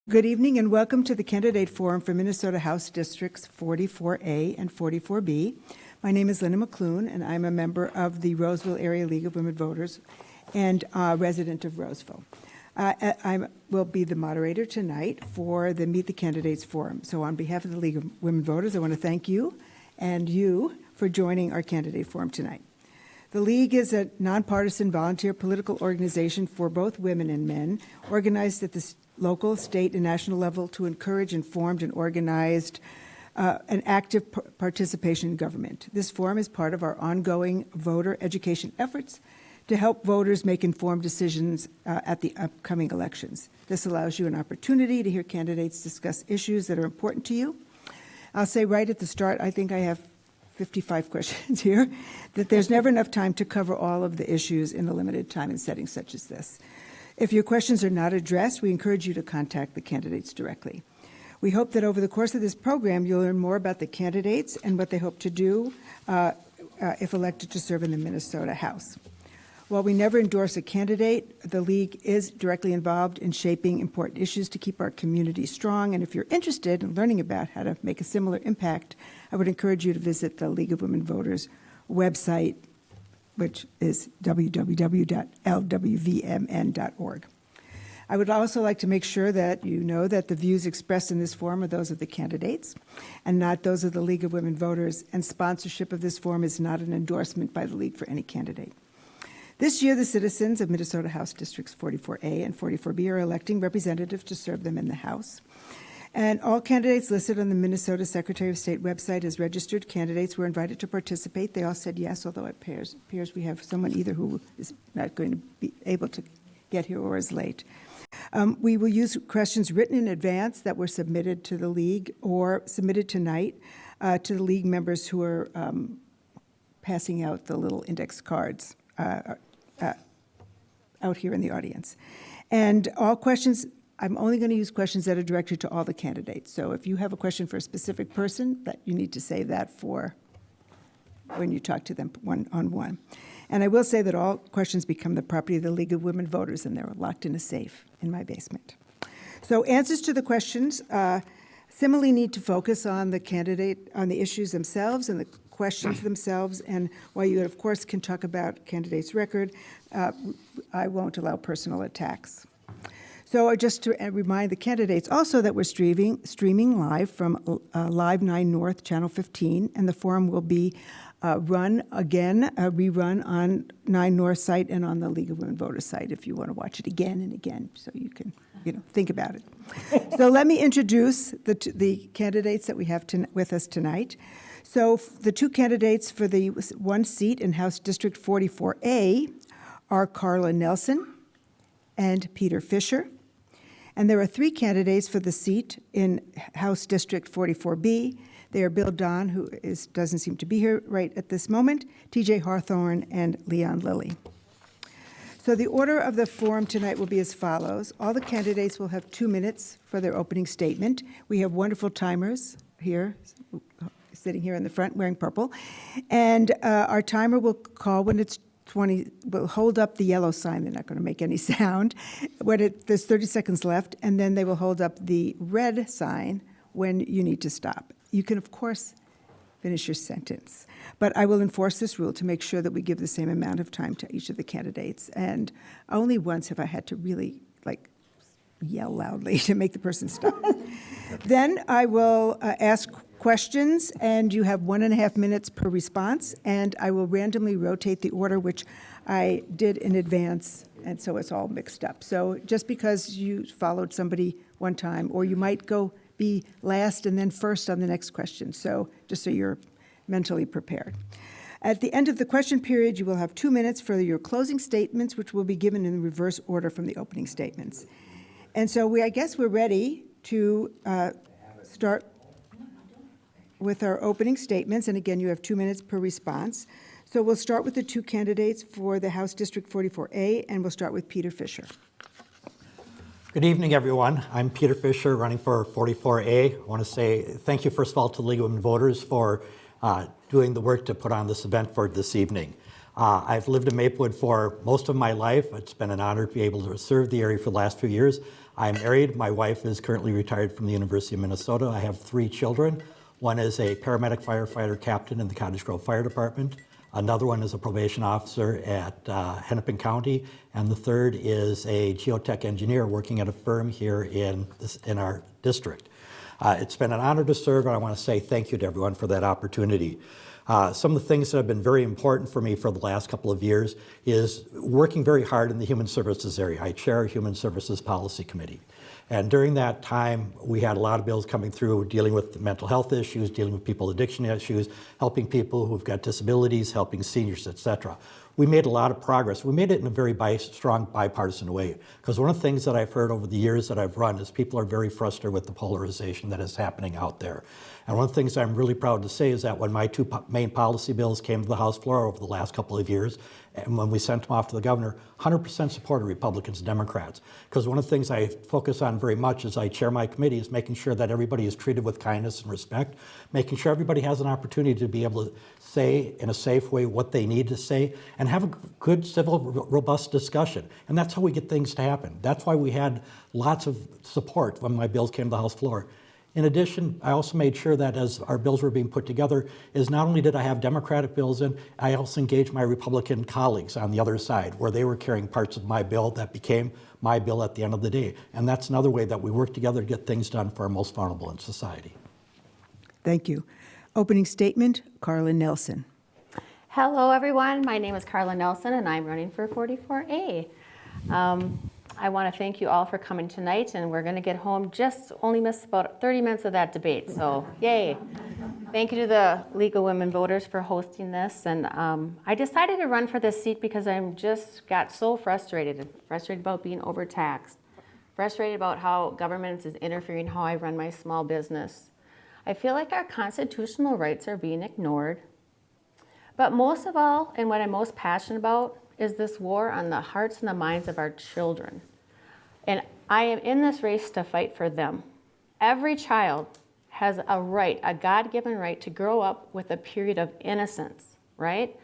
Good evening and welcome to the Candidate Forum for Minnesota House Districts 44A and 44B. My name is Linda McClune and I'm a member of the Roseville Area League of Women Voters and a resident of Roseville. I will be the moderator tonight for the Meet the Candidates Forum. So on behalf of the League of Women Voters, I want to thank you and you for joining our Candidate Forum tonight. The League is a nonpartisan volunteer political organization for both women and men, organized at the local, state, and national level to encourage informed and organized and active participation in government. This forum is part of our ongoing voter education efforts to help voters make informed decisions at the upcoming elections. This allows you an opportunity to hear candidates discuss issues that are important to you. I'll say right at the start, I think I have 55 questions here, that there's never enough time to cover all of the issues in a limited time in settings such as this. If your questions are not addressed, we encourage you to contact the candidates directly. We hope that over the course of this program, you'll learn more about the candidates and what they hope to do if elected to serve in the Minnesota House. While we never endorse a candidate, the League is directly involved in shaping important issues to keep our community strong. And if you're interested in learning about how to make a similar impact, I would encourage you to visit the League of Women Voters website, which is www.lwvmn.org. I would also like to make sure that you know that the views expressed in this forum are those of the candidates and not those of the League of Women Voters, and sponsorship of this forum is not an endorsement by the League for any candidate. This year, the citizens of Minnesota House Districts 44A and 44B are electing representatives to serve them in the House. And all candidates listed on the Minnesota Secretary of State website as registered candidates were invited to participate. They all said yes, although it appears we have someone either who is not going to be able to get here or is late. We will use questions written in advance that were submitted to the League or submitted tonight to the League members who are passing out the little index cards out here in the audience. And all questions, I'm only going to use questions that are directed to all the candidates. So if you have a question for a specific person, that you need to save that for when you talk to them one-on-one. And I will say that all questions become the property of the League of Women Voters, and they're locked in a safe in my basement. So answers to the questions similarly need to focus on the candidate, on the issues themselves and the questions themselves. And while you, of course, can talk about candidates' record, I won't allow personal attacks. So just to remind the candidates also that we're streaming live from Live 9 North, Channel 15, and the forum will be rerun on 9 North site and on the League of Women Voters site if you want to watch it again and again, so you can think about it. So let me introduce the candidates that we have with us tonight. So the two candidates for the one seat in House District 44A are Karla Nelson and Peter Fischer. And there are three candidates for the seat in House District 44B. They are Bill Don, who doesn't seem to be here right at this moment, TJ Hawthorne, and Lillie. So the order of the forum tonight will be as follows. All the candidates will have 2 minutes for their opening statement. We have wonderful timers here, sitting here in the front wearing purple. And our timer will call when it's 20, will hold up the yellow sign. They're not going to make any sound when there's 30 seconds left, and then they will hold up the red sign when you need to stop. You can, of course, finish your sentence, but I will enforce this rule to make sure that we give the same amount of time to each of the candidates. And only once have I had to really yell loudly to make the person stop. Then I will ask questions, and you have 1.5 minutes per response, and I will randomly rotate the order, which I did in advance, and so it's all mixed up. So just because you followed somebody one time, or you might be last and then first on the next question, so just so you're mentally prepared. At the end of the question period, you will have 2 minutes for your closing statements, which will be given in reverse order from the opening statements. And so I guess we're ready to start with our opening statements. And again, you have 2 minutes per response. So we'll start with the two candidates for the House District 44A, and we'll start with Peter Fischer. Good evening, everyone. I'm Peter Fischer, running for 44A. I want to say thank you, first of all, to the League of Women Voters for doing the work to put on this event for this evening. I've lived in Maplewood for most of my life. It's been an honor to be able to serve the area for the last few years. I'm married. My wife is currently retired from the University of Minnesota. I have 3 children. One is a paramedic firefighter captain in the Cottage Grove Fire Department. Another one is a probation officer at Hennepin County. And the third is a geotech engineer working at a firm here in our district. It's been an honor to serve, and I want to say thank you to everyone for that opportunity. Some of the things that have been very important for me for the last couple of years is working very hard in the Human Services area. I chair a Human Services Policy Committee. And during that time, we had a lot of bills coming through dealing with mental health issues, dealing with people addiction issues, helping people who've got disabilities, helping seniors, et cetera. We made a lot of progress. We made it in a very strong bipartisan way, because one of the things that I've heard over the years that I've run is people are very frustrated with the polarization that is happening out there. And one of the things I'm really proud to say is that when my 2 main policy bills came to the House floor over the last couple of years, and when we sent them off to the governor, 100% supported Republicans and Democrats. Because one of the things I focus on very much as I chair my committee is making sure that everybody is treated with kindness and respect, making sure everybody has an opportunity to be able to say in a safe way what they need to say, and have a good, civil, robust discussion. And that's how we get things to happen. That's why we had lots of support when my bills came to the House floor. In addition, I also made sure that as our bills were being put together, is not only did I have Democratic bills in, I also engaged my Republican colleagues on the other side, where they were carrying parts of my bill that became my bill at the end of the day. And that's another way that we work together to get things done for our most vulnerable in society. Thank you. Opening statement, Karla Nelson. Hello, everyone. My name is Karla Nelson, and I'm running for 44A. I want to thank you all for coming tonight, and we're going to get home, just only missed about 30 minutes of that debate, so yay. Thank you to the League of Women Voters for hosting this, and I decided to run for this seat because I'm just got so frustrated about being overtaxed, frustrated about how government is interfering how I run my small business. I feel like our constitutional rights are being ignored, but most of all, and what I'm most passionate about, is this war on the hearts and the minds of our children. And I am in this race to fight for them. Every child has a right, a God-given right, to grow up with a period of innocence, right?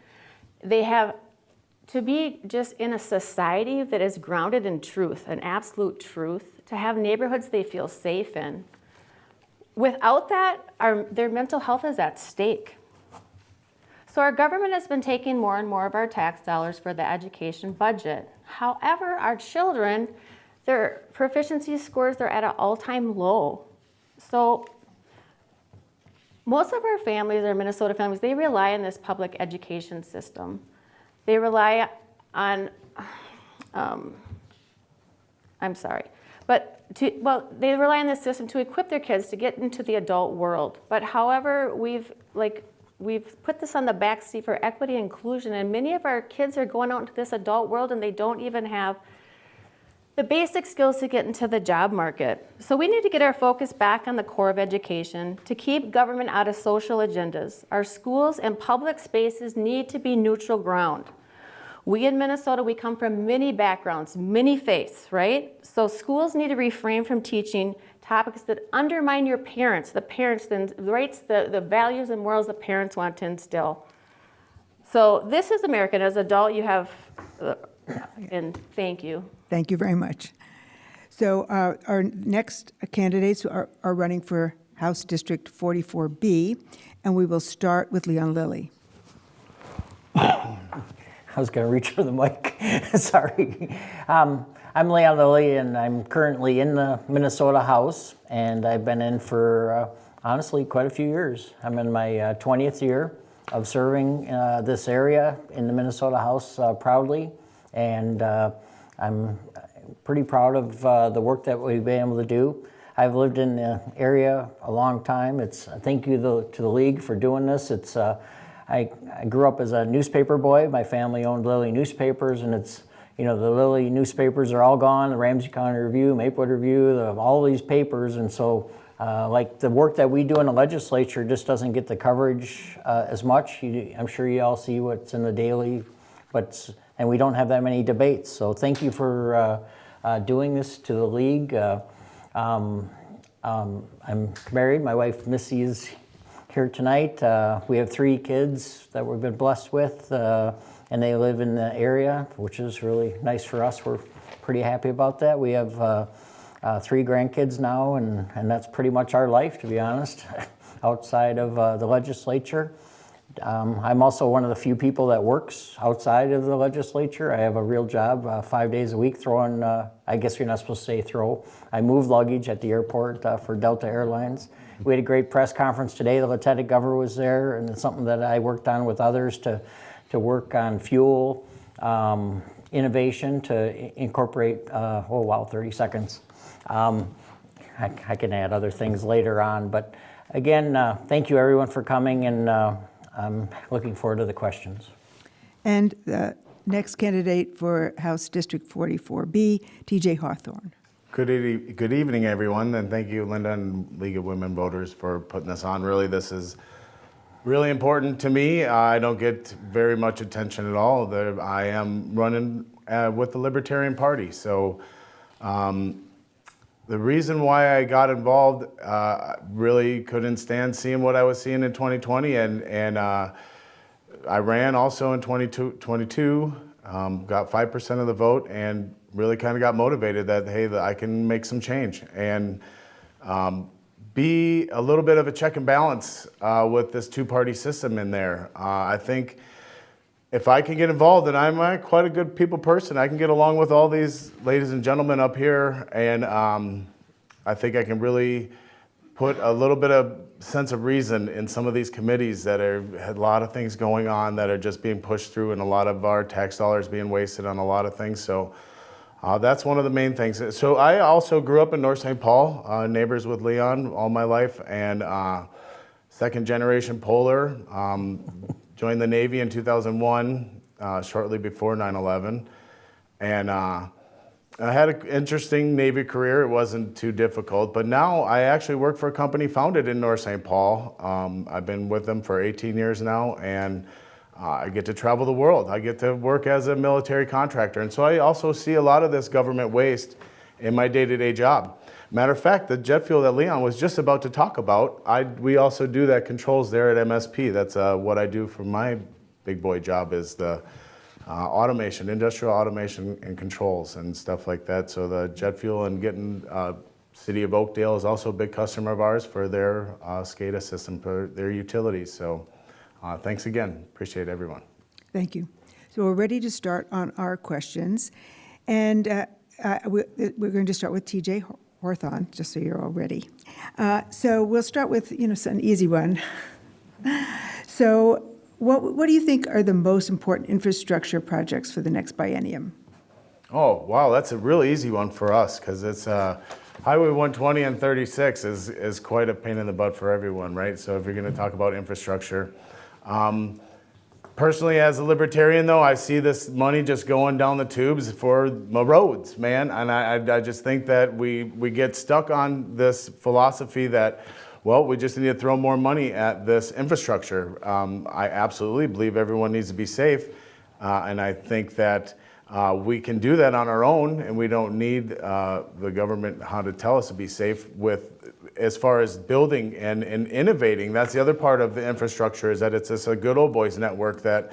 They have to be just in a society that is grounded in truth, an absolute truth, to have neighborhoods they feel safe in. Without that, their mental health is at stake. So our government has been taking more and more of our tax dollars for the education budget. However, our children, their proficiency scores, they're at an all-time low. So most of our families, our Minnesota families, they rely on this public education system. They rely on, they rely on this system to equip their kids to get into the adult world. But however, we've put this on the back seat for equity and inclusion, and many of our kids are going out into this adult world and they don't even have the basic skills to get into the job market. So we need to get our focus back on the core of education to keep government out of social agendas. Our schools and public spaces need to be neutral ground. We in Minnesota, we come from many backgrounds, many faiths, right? So schools need to refrain from teaching topics that undermine your parents, the rights, the values and morals the parents want to instill. So this is America. As an adult, you have, and thank you. Thank you very much. So our next candidates are running for House District 44B, and we will start with Lillie. I was going to reach for the mic. Sorry. I'm Lillie, and I'm currently in the Minnesota House, and I've been in for, honestly, quite a few years. I'm in my 20th year of serving this area in the Minnesota House proudly, and I'm pretty proud of the work that we've been able to do. I've lived in the area a long time. Thank you to the League for doing this. I grew up as a newspaper boy. My family owned Lillie newspapers, and the Lillie newspapers are all gone, the Ramsey County Review, Maplewood Review, all these papers, and so the work that we do in the legislature just doesn't get the coverage as much. I'm sure you all see what's in the daily, and we don't have that many debates. So thank you for doing this to the League. I'm married. My wife Missy is here tonight. We have 3 kids that we've been blessed with. and they live in the area, which is really nice for us. We're pretty happy about that. We have 3 grandkids now, and that's pretty much our life, to be honest, outside of the legislature. I'm also one of the few people that works outside of the legislature. I have a real job, 5 days a week throwing, I guess you're not supposed to say throw. I move luggage at the airport for Delta Airlines. We had a great press conference today. The lieutenant governor was there, and it's something that I worked on with others to work on fuel innovation to incorporate, 30 seconds. I can add other things later on, but again, thank you everyone for coming, and I'm looking forward to the questions. And the next candidate for House District 44B, TJ Hawthorne. Good evening, everyone, and thank you, Linda and League of Women Voters, for putting this on. Really, this is really important to me. I don't get very much attention at all. I am running with the Libertarian Party, so the reason why I got involved, really couldn't stand seeing what I was seeing in 2020, and I ran also in 2022, got 5% of the vote, and really kind of got motivated that, hey, that I can make some change and be a little bit of a check and balance with this two-party system in there. I think if I can get involved, and I'm quite a good people person, I can get along with all these ladies and gentlemen up here, and I think I can really put a little bit of sense of reason in some of these committees that had a lot of things going on that are just being pushed through, and a lot of our tax dollars being wasted on a lot of things. So that's one of the main things. So I also grew up in North St. Paul, neighbors with Leon all my life, and second generation Polar. Joined the Navy in 2001, shortly before 9/11. And I had an interesting Navy career. It wasn't too difficult, but now I actually work for a company founded in North St. Paul. I've been with them for 18 years now, and I get to travel the world. I get to work as a military contractor. And so I also see a lot of this government waste in my day-to-day job. Matter of fact, the jet fuel that Leon was just about to talk about, we also do that controls there at MSP. That's what I do for my big boy job, is the automation, industrial automation and controls and stuff like that. So the jet fuel and getting City of Oakdale is also a big customer of ours for their SCADA system, for their utilities. So thanks again. Appreciate everyone. Thank you. So we're ready to start on our questions. And we're going to start with TJ Hawthorne, just so you're all ready. So we'll start with, an easy one. So what do you think are the most important infrastructure projects for the next biennium? Oh, wow, that's a really easy one for us, because it's Highway 120 and 36 is quite a pain in the butt for everyone, right? So if you're going to talk about infrastructure. Personally, as a libertarian, though, I see this money just going down the tubes for the roads, man. And I just think that we get stuck on this philosophy that, well, we just need to throw more money at this infrastructure. I absolutely believe everyone needs to be safe. And I think that we can do that on our own, and we don't need the government how to tell us to be safe as far as building and innovating. That's the other part of the infrastructure, is that it's just a good old boys network that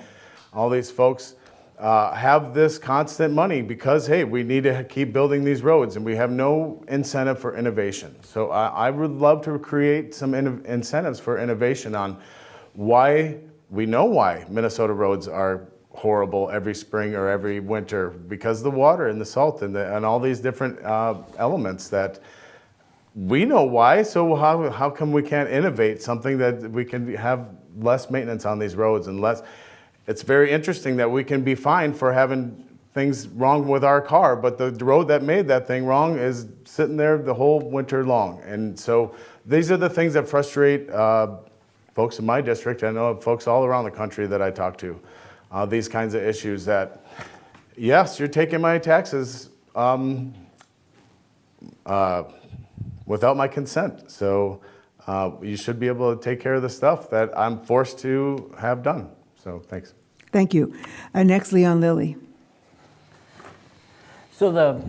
all these folks have this constant money because, hey, we need to keep building these roads, and we have no incentive for innovation. So I would love to create some incentives for innovation on why Minnesota roads are horrible every spring or every winter, because the water and the salt and all these different elements that we know why. So how come we can't innovate something that we can have less maintenance on these roads and less? It's very interesting that we can be fined for having things wrong with our car, but the road that made that thing wrong is sitting there the whole winter long. And so these are the things that frustrate folks in my district. I know folks all around the country that I talk to. These kinds of issues that, yes, you're taking my taxes without my consent. So you should be able to take care of the stuff that I'm forced to have done. So thanks. Thank you. Next, Lillie. So the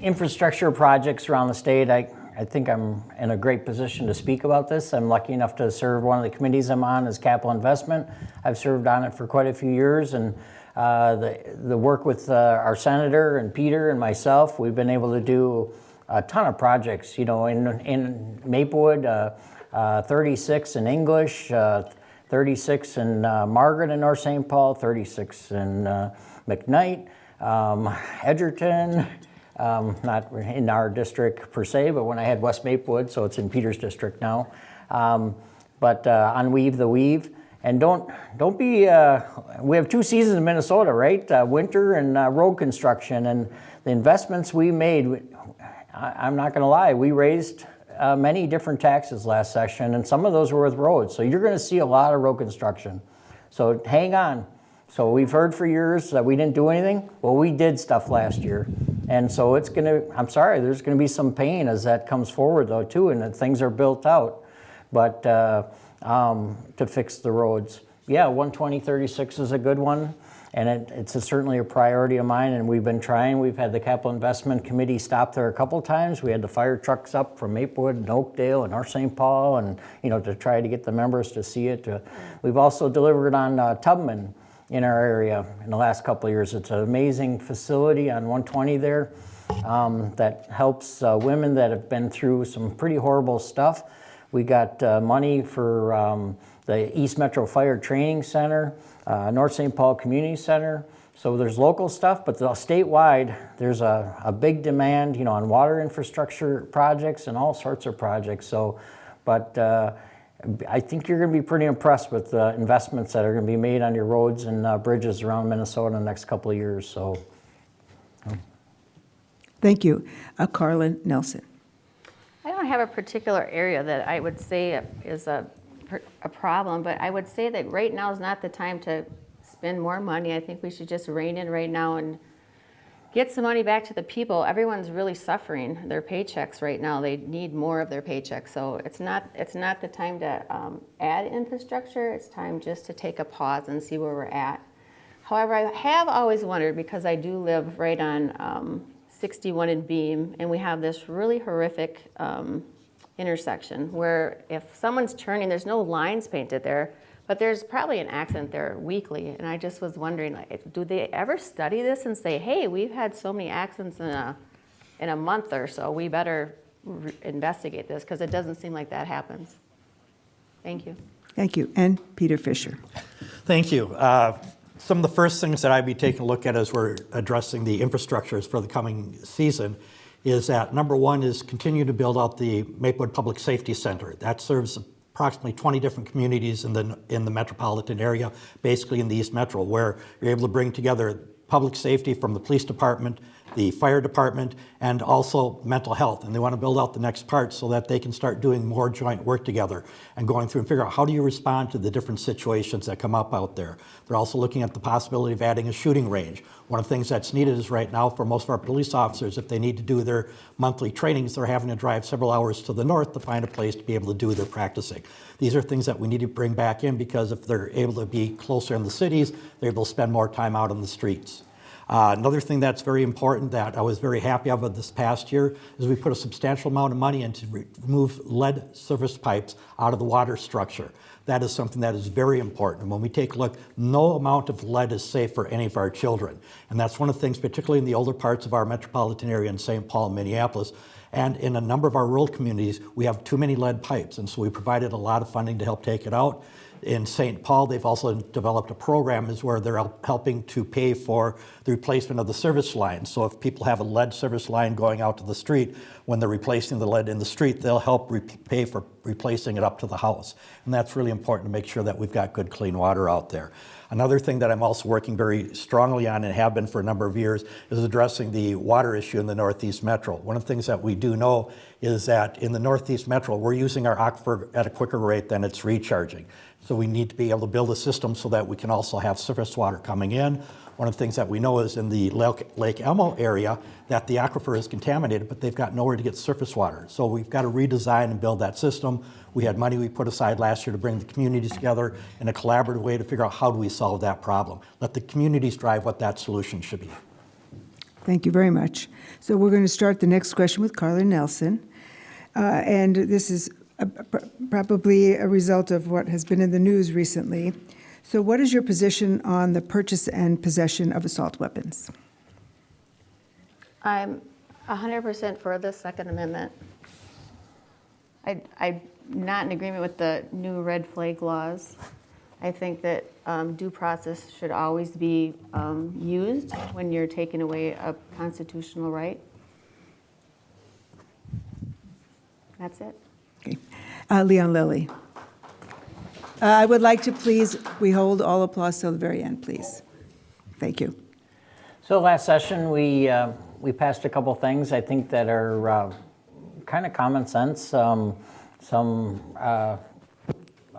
infrastructure projects around the state, I think I'm in a great position to speak about this. I'm lucky enough to serve one of the committees I'm on as capital investment. I've served on it for quite a few years, and The work with our senator and Peter and myself, we've been able to do a ton of projects. You know, in Maplewood, 36 in English, 36 in Margaret in North St. Paul, 36 in McKnight, Edgerton, not in our district per se, but when I had West Maplewood, so it's in Peter's district now. But on Weave the Weave. And don't be, we have 2 seasons in Minnesota, right? Winter and road construction. And the investments we made, I'm not gonna lie, we raised many different taxes last session, and some of those were with roads. So you're gonna see a lot of road construction. So hang on. So we've heard for years that we didn't do anything. Well, we did stuff last year. And so it's gonna, I'm sorry, there's gonna be some pain as that comes forward though too, and that things are built out. But to fix the roads. Yeah, 12036 is a good one, and it's certainly a priority of mine, and we've been trying. We've had the Capital Investment Committee stop there a couple times. We had the fire trucks up from Maplewood and Oakdale and North St. Paul, and you know, to try to get the members to see it. We've also delivered on Tubman in our area in the last couple of years. It's an amazing facility on 120 there that helps women that have been through some pretty horrible stuff. We got money for the East Metro Fire Training Center, North St. Paul Community Center. So there's local stuff, but statewide, there's a big demand, you know, on water infrastructure projects and all sorts of projects. So, but I think you're going to be pretty impressed with the investments that are going to be made on your roads and bridges around Minnesota in the next couple of years. So, Thank you. Karla Nelson. I don't have a particular area that I would say is a problem, but I would say that right now is not the time to spend more money. I think we should just rein in right now and get some money back to the people. Everyone's really suffering their paychecks right now. They need more of their paychecks. So it's not the time to add infrastructure. It's time just to take a pause and see where we're at. However, I have always wondered, because I do live right on 61 in Beam, and we have this really horrific intersection where if someone's turning, there's no lines painted there, but there's probably an accident there weekly. And I just was wondering, like, do they ever study this and say, hey, we've had so many accidents in a month or so, we better investigate this, because it doesn't seem like that happens. Thank you. Thank you. And Peter Fischer. Thank you. Some of the first things that I'd be taking a look at as we're addressing the infrastructures for the coming season is that number one is continue to build out the Maplewood Public Safety Center. That serves approximately 20 different communities in the metropolitan area, basically in the East Metro, where you're able to bring together public safety from the police department, the fire department, and also mental health. And they want to build out the next part so that they can start doing more joint work together and going through and figure out how do you respond to the different situations that come up out there. They're also looking at the possibility of adding a shooting range. One of the things that's needed is right now for most of our police officers, if they need to do their monthly trainings, they're having to drive several hours to the north to find a place to be able to do their practicing. These are things that we need to bring back in, because if they're able to be closer in the cities, they're able to spend more time out on the streets. Another thing that's very important that I was very happy of this past year is we put a substantial amount of money in to remove lead service pipes out of the water structure. That is something that is very important. And when we take a look, no amount of lead is safe for any of our children. And that's one of the things, particularly in the older parts of our metropolitan area in St. Paul and Minneapolis, and in a number of our rural communities, we have too many lead pipes. And so we provided a lot of funding to help take it out. In St. Paul, they've also developed a program where they're helping to pay for the replacement of the service line. So if people have a lead service line going out to the street, when they're replacing the lead in the street, they'll help pay for replacing it up to the house. And that's really important to make sure that we've got good, clean water out there. Another thing that I'm also working very strongly on, and have been for a number of years, is addressing the water issue in the Northeast Metro. One of the things that we do know is that in the Northeast Metro, we're using our aquifer at a quicker rate than it's recharging. So we need to be able to build a system so that we can also have surface water coming in. One of the things that we know is in the Lake Elmo area that the aquifer is contaminated, but they've got nowhere to get surface water. So we've got to redesign and build that system. We had money we put aside last year to bring the communities together in a collaborative way to figure out how do we solve that problem. Let the communities drive what that solution should be. Thank you very much. So we're going to start the next question with Karla Nelson. And this is probably a result of what has been in the news recently. So what is your position on the purchase and possession of assault weapons? I'm 100% for the Second Amendment. I'm not in agreement with the new red flag laws. I think that due process should always be used when you're taking away a constitutional right. That's it. Okay. Leon Lillie. I would like to please, we hold all applause till the very end, please. Thank you. So last session, we passed a couple things I think that are kind of common sense. Some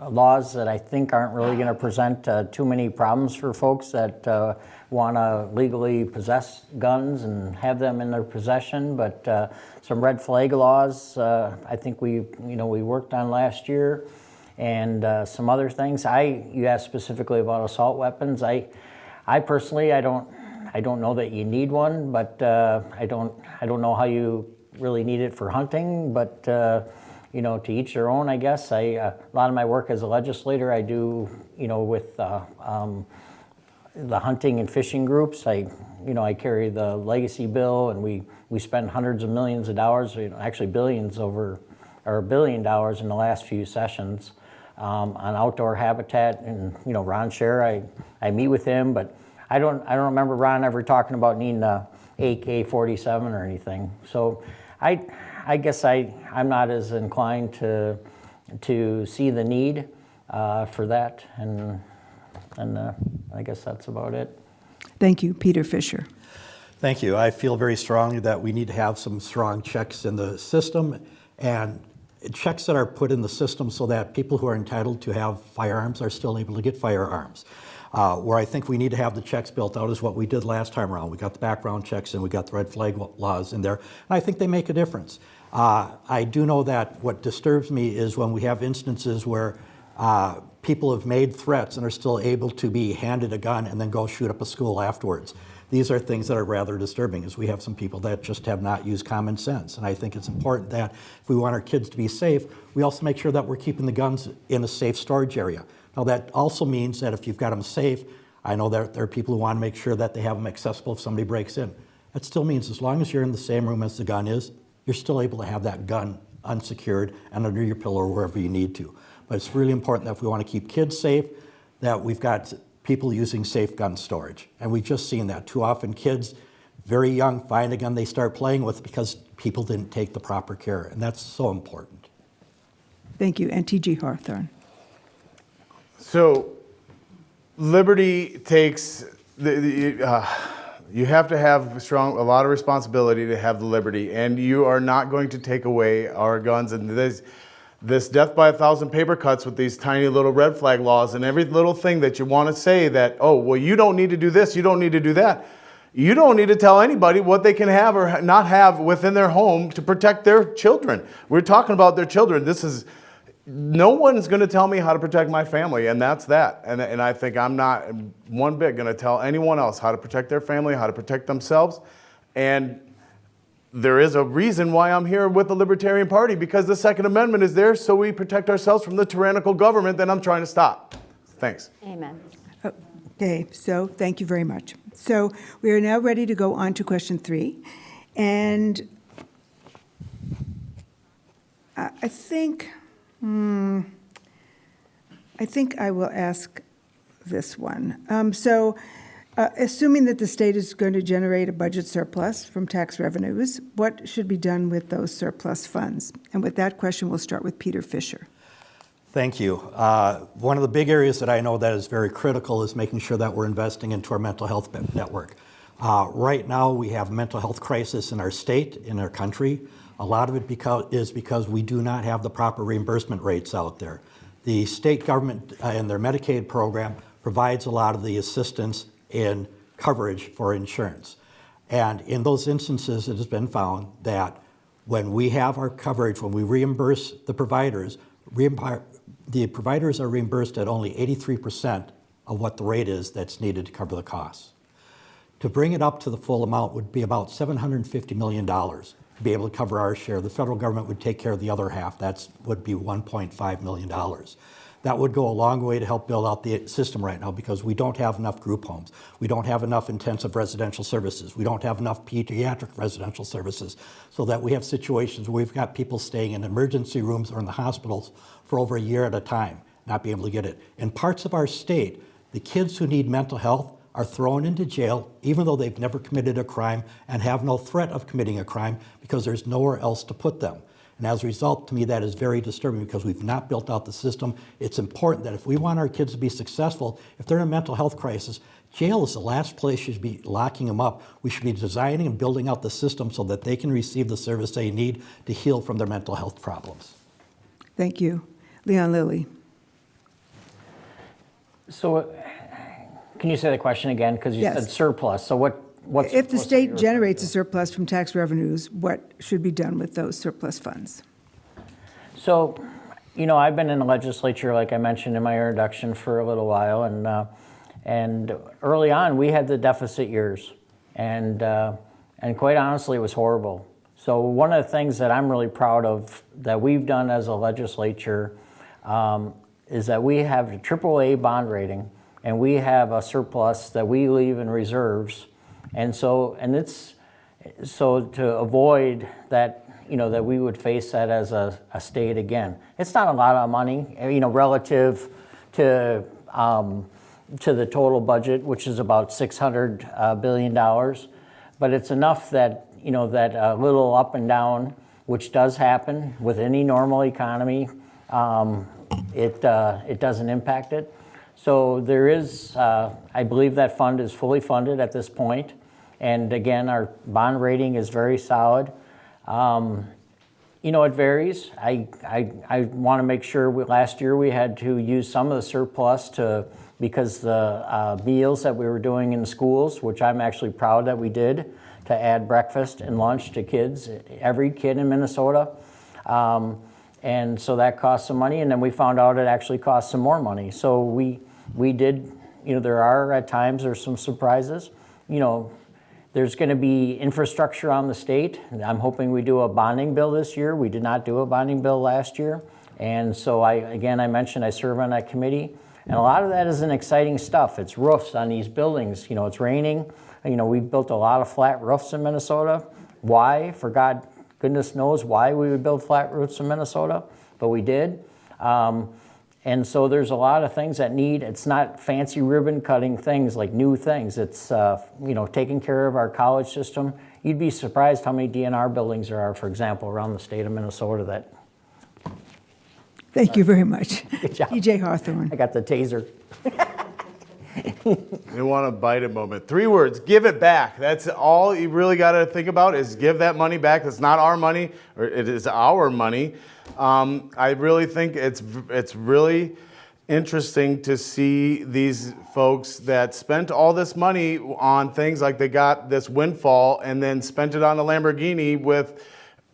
laws that I think aren't really going to present too many problems for folks that want to legally possess guns and have them in their possession. But some red flag laws I think we worked on last year, and some other things. You asked specifically about assault weapons. I personally I don't know that you need one, but I don't know how you really need it for hunting, but to each their own, I guess. A lot of my work as a legislator, I do, with the hunting and fishing groups. I carry the legacy bill, and we spend hundreds of millions of dollars, actually billions or $1 billion in the last few sessions on outdoor habitat. And Ron Scher, I meet with him, but I don't remember Ron ever talking about needing a AK-47 or anything. So I guess I'm not as inclined to see the need for that, and I guess that's about it. Thank you. Peter Fischer. Thank you. I feel very strongly that we need to have some strong checks in the system, and checks that are put in the system so that people who are entitled to have firearms are still able to get firearms. Where I think we need to have the checks built out is what we did last time around. We got the background checks and we got the red flag laws in there, and I think they make a difference. I do know that what disturbs me is when we have instances where people have made threats and are still able to be handed a gun and then go shoot up a school afterwards. These are things that are rather disturbing, as we have some people that just have not used common sense. And I think it's important that if we want our kids to be safe, we also make sure that we're keeping the guns in a safe storage area. Now, that also means that if you've got them safe, I know that there are people who want to make sure that they have them accessible if somebody breaks in. That still means as long as you're in the same room as the gun is, you're still able to have that gun unsecured and under your pillow or wherever you need to. But it's really important that if we want to keep kids safe, that we've got people using safe gun storage. And we've just seen that. Too often kids, very young, find a gun they start playing with because people didn't take the proper care. And that's so important. Thank you. And T.G. Hawthorne. So, liberty takes you have to have a lot of responsibility to have the liberty, and you are not going to take away our guns. And this death by 1,000 paper cuts with these tiny little red flag laws and every little thing that you want to say that, oh, well, you don't need to do this, you don't need to do that. You don't need to tell anybody what they can have or not have within their home to protect their children. We're talking about their children. No one's going to tell me how to protect my family, and that's that. And I think I'm not one bit going to tell anyone else how to protect their family, how to protect themselves. And there is a reason why I'm here with the Libertarian Party, because the Second Amendment is there so we protect ourselves from the tyrannical government that I'm trying to stop. Thanks. Amen. Okay, so thank you very much. So we are now ready to go on to question 3. And I think I will ask this one. Assuming that the state is going to generate a budget surplus from tax revenues, what should be done with those surplus funds? And with that question, we'll start with Peter Fischer. Thank you. One of the big areas that I know that is very critical is making sure that we're investing into our mental health network. Right now, we have a mental health crisis in our state, in our country. A lot of it is because we do not have the proper reimbursement rates out there. The state government and their Medicaid program provides a lot of the assistance in coverage for insurance. And in those instances, it has been found that when we have our coverage, when we reimburse the providers are reimbursed at only 83% of what the rate is that's needed to cover the costs. To bring it up to the full amount would be about $750 million to be able to cover our share. The federal government would take care of the other half. That would be $1.5 million. That would go a long way to help build out the system right now, because we don't have enough group homes. We don't have enough intensive residential services. We don't have enough pediatric residential services, so that we have situations where we've got people staying in emergency rooms or in the hospitals for over a year at a time, not being able to get it. In parts of our state, the kids who need mental health are thrown into jail even though they've never committed a crime and have no threat of committing a crime, because there's nowhere else to put them. And as a result, to me, that is very disturbing, because we've not built out the system. It's important that if we want our kids to be successful, if they're in a mental health crisis, jail is the last place you should be locking them up. We should be designing and building out the system so that they can receive the service they need to heal from their mental health problems. Thank you. Leon Lillie. So, can you say the question again? Because you Yes. said surplus. So what's If the surplus that state you're generates a referring surplus from tax revenues, what should be done with those surplus funds? to? So, I've been in the legislature, like I mentioned in my introduction, for a little while, and early on we had the deficit years, and quite honestly, it was horrible. So one of the things that I'm really proud of that we've done as a legislature is that we have a AAA bond rating, and we have a surplus that we leave in reserves, and it's so to avoid that, that we would face that as a state again. It's not a lot of money, relative to the total budget, which is about $600 billion, but it's enough that that a little up and down, which does happen with any normal economy, it doesn't impact it. So there is, I believe that fund is fully funded at this point. And again, our bond rating is very solid. It varies. I want to make sure, last year we had to use some of the surplus because the meals that we were doing in the schools, which I'm actually proud that we did, to add breakfast and lunch to kids, every kid in Minnesota. And so that cost some money, and then we found out it actually cost some more money. So we did, there are at times, there's some surprises. There's going to be infrastructure on the state. I'm hoping we do a bonding bill this year. We did not do a bonding bill last year. And so I mentioned I serve on that committee. And a lot of that is an exciting stuff. It's roofs on these buildings. It's raining. We've built a lot of flat roofs in Minnesota. Why? For goodness knows why we would build flat roofs in Minnesota, but we did. And so there's a lot of things that it's not fancy ribbon cutting things like new things. It's, taking care of our college system. You'd be surprised how many DNR buildings there are, for example, around the state of Minnesota that. Thank you very much. Good job. DJ Hawthorne. I got the taser. You want to bite a moment. 3 words, give it back. That's all you really got to think about, is give that money back. It's not our money, or it is our money. I really think it's really interesting to see these folks that spent all this money on things like they got this windfall and then spent it on a Lamborghini with,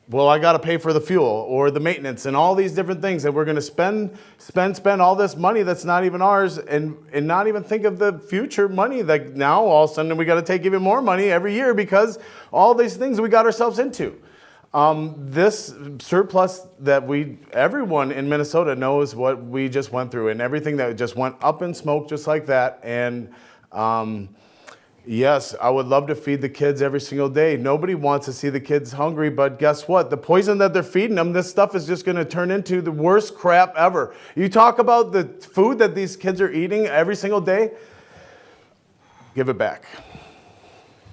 well, I got to pay for the fuel or the maintenance and all these different things, and we're going to spend all this money that's not even ours, and not even think of the future money. Like now, all of a sudden, we got to take even more money every year because all these things we got ourselves into. This surplus that everyone in Minnesota knows what we just went through, and everything that just went up in smoke just like that. And yes, I would love to feed the kids every single day. Nobody wants to see the kids hungry, but guess what? The poison that they're feeding them, this stuff is just going to turn into the worst crap ever. You talk about the food that these kids are eating every single day, give it back.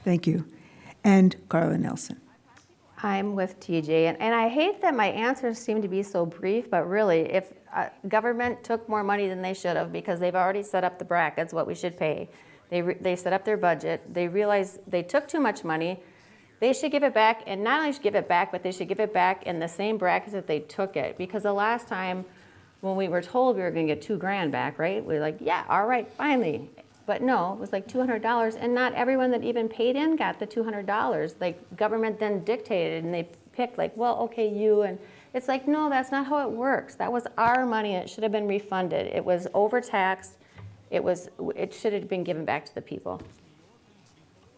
Thank you. And Karla Nelson. I'm with TJ, and I hate that my answers seem to be so brief, but really, if government took more money than they should have, because they've already set up the brackets, what we should pay, they set up their budget, they realized they took too much money, they should give it back, and not only should give it back, but they should give it back in the same brackets that they took it, because the last time when we were told we were going to get $2,000 back, right, we were like, yeah, all right, finally. But no, it was like $200, and not everyone that even paid in got the $200. Like, government then dictated, and they picked like, well, okay, you, and it's like, no, that's not how it works. That was our money, and it should have been refunded. It was overtaxed. It should have been given back to the people.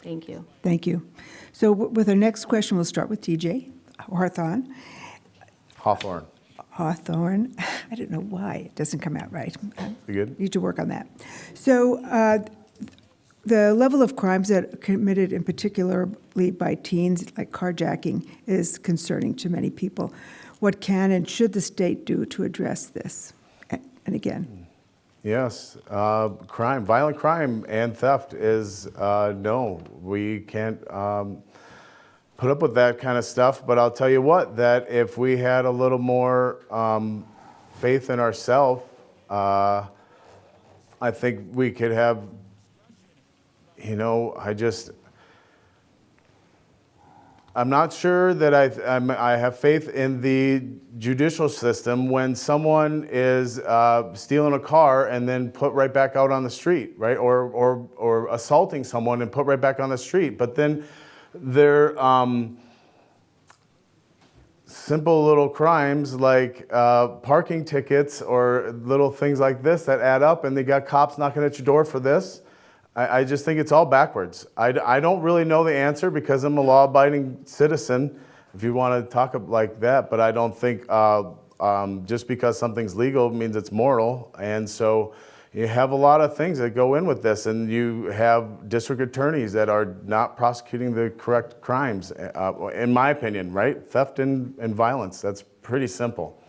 Thank you. Thank you. So with our next question, we'll start with TJ Hawthorne. Hawthorne. I don't know why it doesn't come out right. You good? Need to work on that. So the level of crimes that are committed in particularly by teens, like carjacking, is concerning to many people. What can and should the state do to address this? And again, Yes, crime, violent crime and theft is, no, we can't put up with that kind of stuff. But I'll tell you what, that if we had a little more faith in ourselves, I think we could have, I'm not sure that I have faith in the judicial system when someone is stealing a car and then put right back out on the street, right? Or assaulting someone and put right back on the street. But then they're simple little crimes like parking tickets or little things like this that add up, and they got cops knocking at your door for this. I just think it's all backwards. I don't really know the answer because I'm a law-abiding citizen, if you want to talk like that, but I don't think just because something's legal means it's moral. And so you have a lot of things that go in with this, and you have district attorneys that are not prosecuting the correct crimes, in my opinion, right? Theft and violence, that's pretty simple.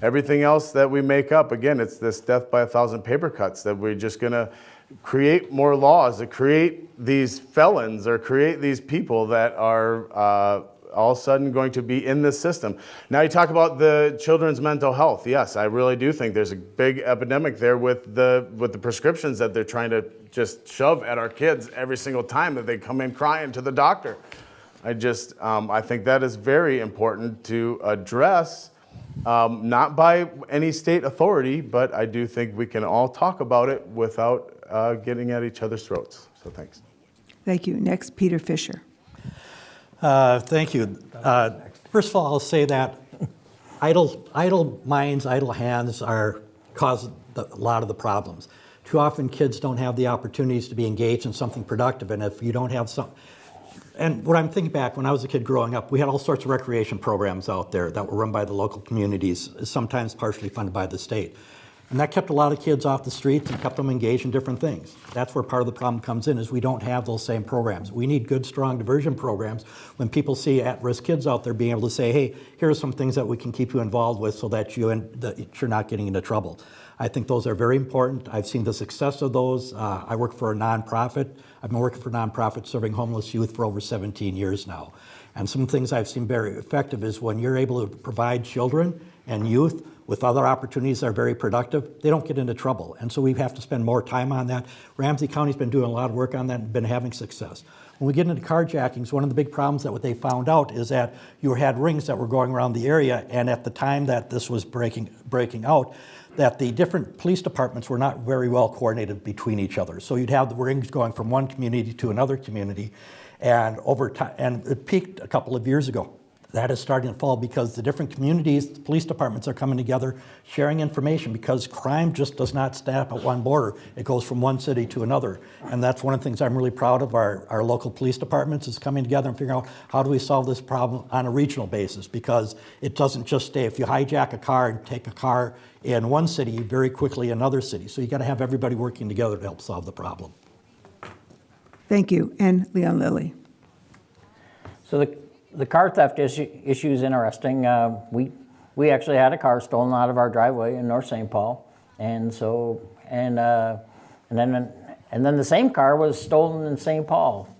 Everything else that we make up, again, it's this death by 1,000 paper cuts that we're just going to create more laws to create these felons or create these people that are all of a sudden going to be in this system. Now you talk about the children's mental health. Yes, I really do think there's a big epidemic there with the prescriptions that they're trying to just shove at our kids every single time that they come in crying to the doctor. I think that is very important to address. Not by any state authority, but I do think we can all talk about it without getting at each other's throats. So thanks. thank you. Next, Peter Fischer. Thank you. First of all, I'll say that idle minds, idle hands cause a lot of the problems. Too often kids don't have the opportunities to be engaged in something productive, and if you don't have and when I'm thinking back, when I was a kid growing up, we had all sorts of recreation programs out there that were run by the local communities, sometimes partially funded by the state. And that kept a lot of kids off the streets and kept them engaged in different things. That's where part of the problem comes in, is we don't have those same programs. We need good, strong diversion programs when people see at-risk kids out there, being able to say, hey, here are some things that we can keep you involved with so that you're not getting into trouble. I think those are very important. I've seen the success of those. I work for a nonprofit. I've been working for nonprofits serving homeless youth for over 17 years now. And some things I've seen very effective is when you're able to provide children and youth with other opportunities that are very productive, they don't get into trouble. And so we have to spend more time on that. Ramsey County's been doing a lot of work on that and been having success. When we get into carjackings, one of the big problems that what they found out is that you had rings that were going around the area, and at the time that this was breaking out, that the different police departments were not very well coordinated between each other. So you'd have the rings going from one community to another community, and over time, and it peaked a couple of years ago. That is starting to fall because the different communities, the police departments are coming together, sharing information, because crime just does not stop at one border. It goes from one city to another. And that's one of the things I'm really proud of our local police departments, is coming together and figuring out how do we solve this problem on a regional basis, because it doesn't just stay. If you hijack a car and take a car in one city, very quickly another city. So you got to have everybody working together to help solve the problem. Thank you. And Leon Lillie. So the car theft issue is interesting. We actually had a car stolen out of our driveway in North St. Paul, and then the same car was stolen in St. Paul.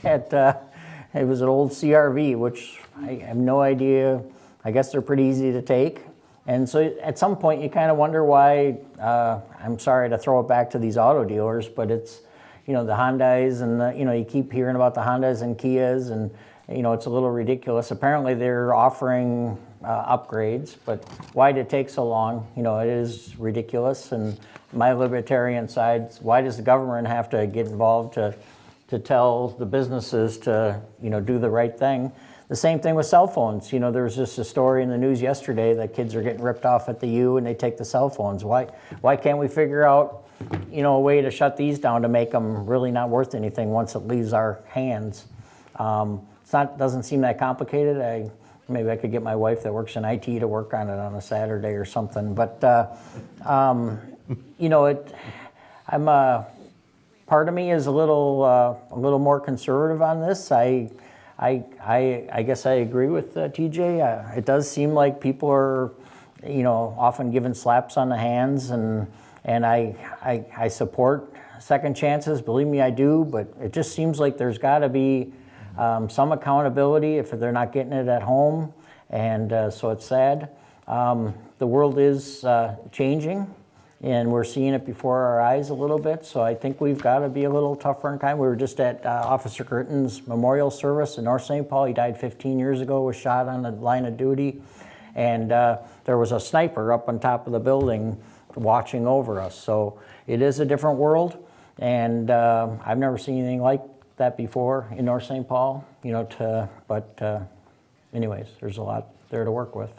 It was an old CRV, which I have no idea. I guess they're pretty easy to take, and so at some point you kind of wonder why. I'm sorry to throw it back to these auto dealers, but it's the Hyundais and you keep hearing about the Hondas and Kias, and it's a little ridiculous. Apparently they're offering upgrades, but why did it take so long? It is ridiculous. And my libertarian side, why does the government have to get involved to tell the businesses to do the right thing? The same thing with cell phones. There was just a story in the news yesterday that kids are getting ripped off at the U and they take the cell phones. Why can't we figure out a way to shut these down to make them really not worth anything once it leaves our hands? Doesn't seem that complicated. Maybe I could get my wife that works in IT to work on it on a Saturday or something. But you know, part of me is a little more conservative on this. I guess I agree with TJ. It does seem like people are, you know, often given slaps on the hands, and I support second chances. Believe me, I do. But it just seems like there's got to be some accountability if they're not getting it at home, and so it's sad. The world is changing, and we're seeing it before our eyes a little bit, so I think we've got to be a little tougher on crime. We were just at Officer Curtin's memorial service in North St. Paul. He died 15 years ago, was shot on the line of duty, and there was a sniper up on top of the building watching over us. So it is a different world, and I've never seen anything like that before in North St. Paul, you know, but anyways, there's a lot there to work with.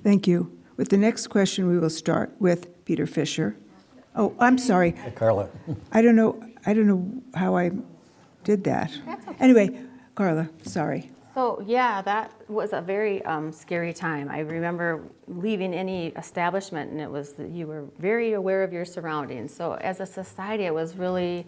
Thank you. With the next question, we will start with Peter Fischer. Oh, I'm sorry. Karla. I don't know how I did that. That's okay. Anyway, Karla, sorry. So yeah, that was a very scary time. I remember leaving any establishment, and it was that you were very aware of your surroundings. So as a society, it was really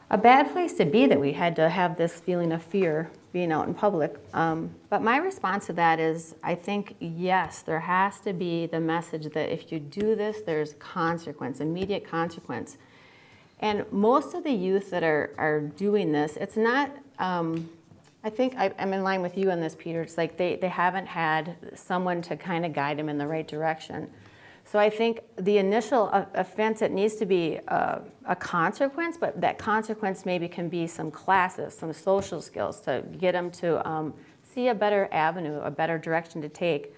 a bad place to be, that we had to have this feeling of fear being out in public. But my response to that is, I think, yes, there has to be the message that if you do this, there's consequence, immediate consequence. And most of the youth that are doing this, it's not, I think I'm in line with you on this, Peter. It's like they haven't had someone to kind of guide them in the right direction. So I think the initial offense, it needs to be a consequence, but that consequence maybe can be some classes, some social skills to get them to see a better avenue, a better direction to take.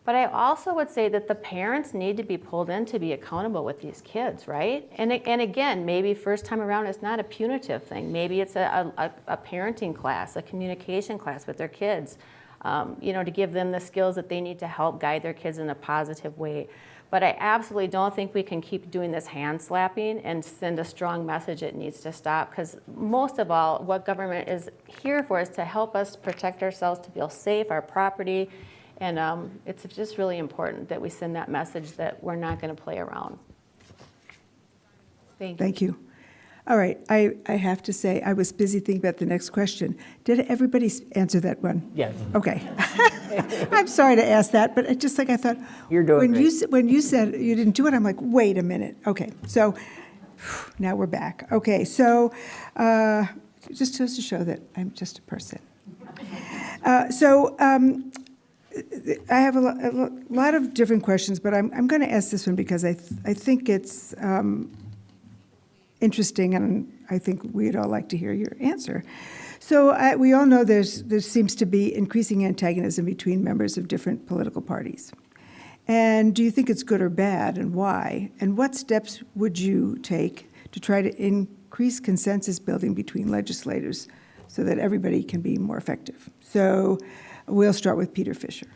But I also would say that the parents need to be pulled in to be accountable with these kids, right? And again, maybe first time around, it's not a punitive thing. Maybe it's a parenting class, a communication class with their kids, you know, to give them the skills that they need to help guide their kids in a positive way. But I absolutely don't think we can keep doing this hand slapping and send a strong message it needs to stop, because most of all, what government is here for is to help us protect ourselves, to feel safe, our property, and it's just really important that we send that message that we're not going to play around. Thank you. Thank you. All right, I have to say, I was busy thinking about the next question. Did everybody answer that one? Yes. Okay. I'm sorry to ask that, but it just like I thought. You're doing great. When you said you didn't do it, I'm like, wait a minute. Okay, so now we're back. Okay, so just goes to show that I'm just a person. I have a lot of different questions, but I'm going to ask this one because I think it's interesting, and I think we'd all like to hear your answer. So we all know there seems to be increasing antagonism between members of different political parties. And do you think it's good or bad, and why? And what steps would you take to try to increase consensus building between legislators so that everybody can be more effective? So we'll start with Peter Fischer.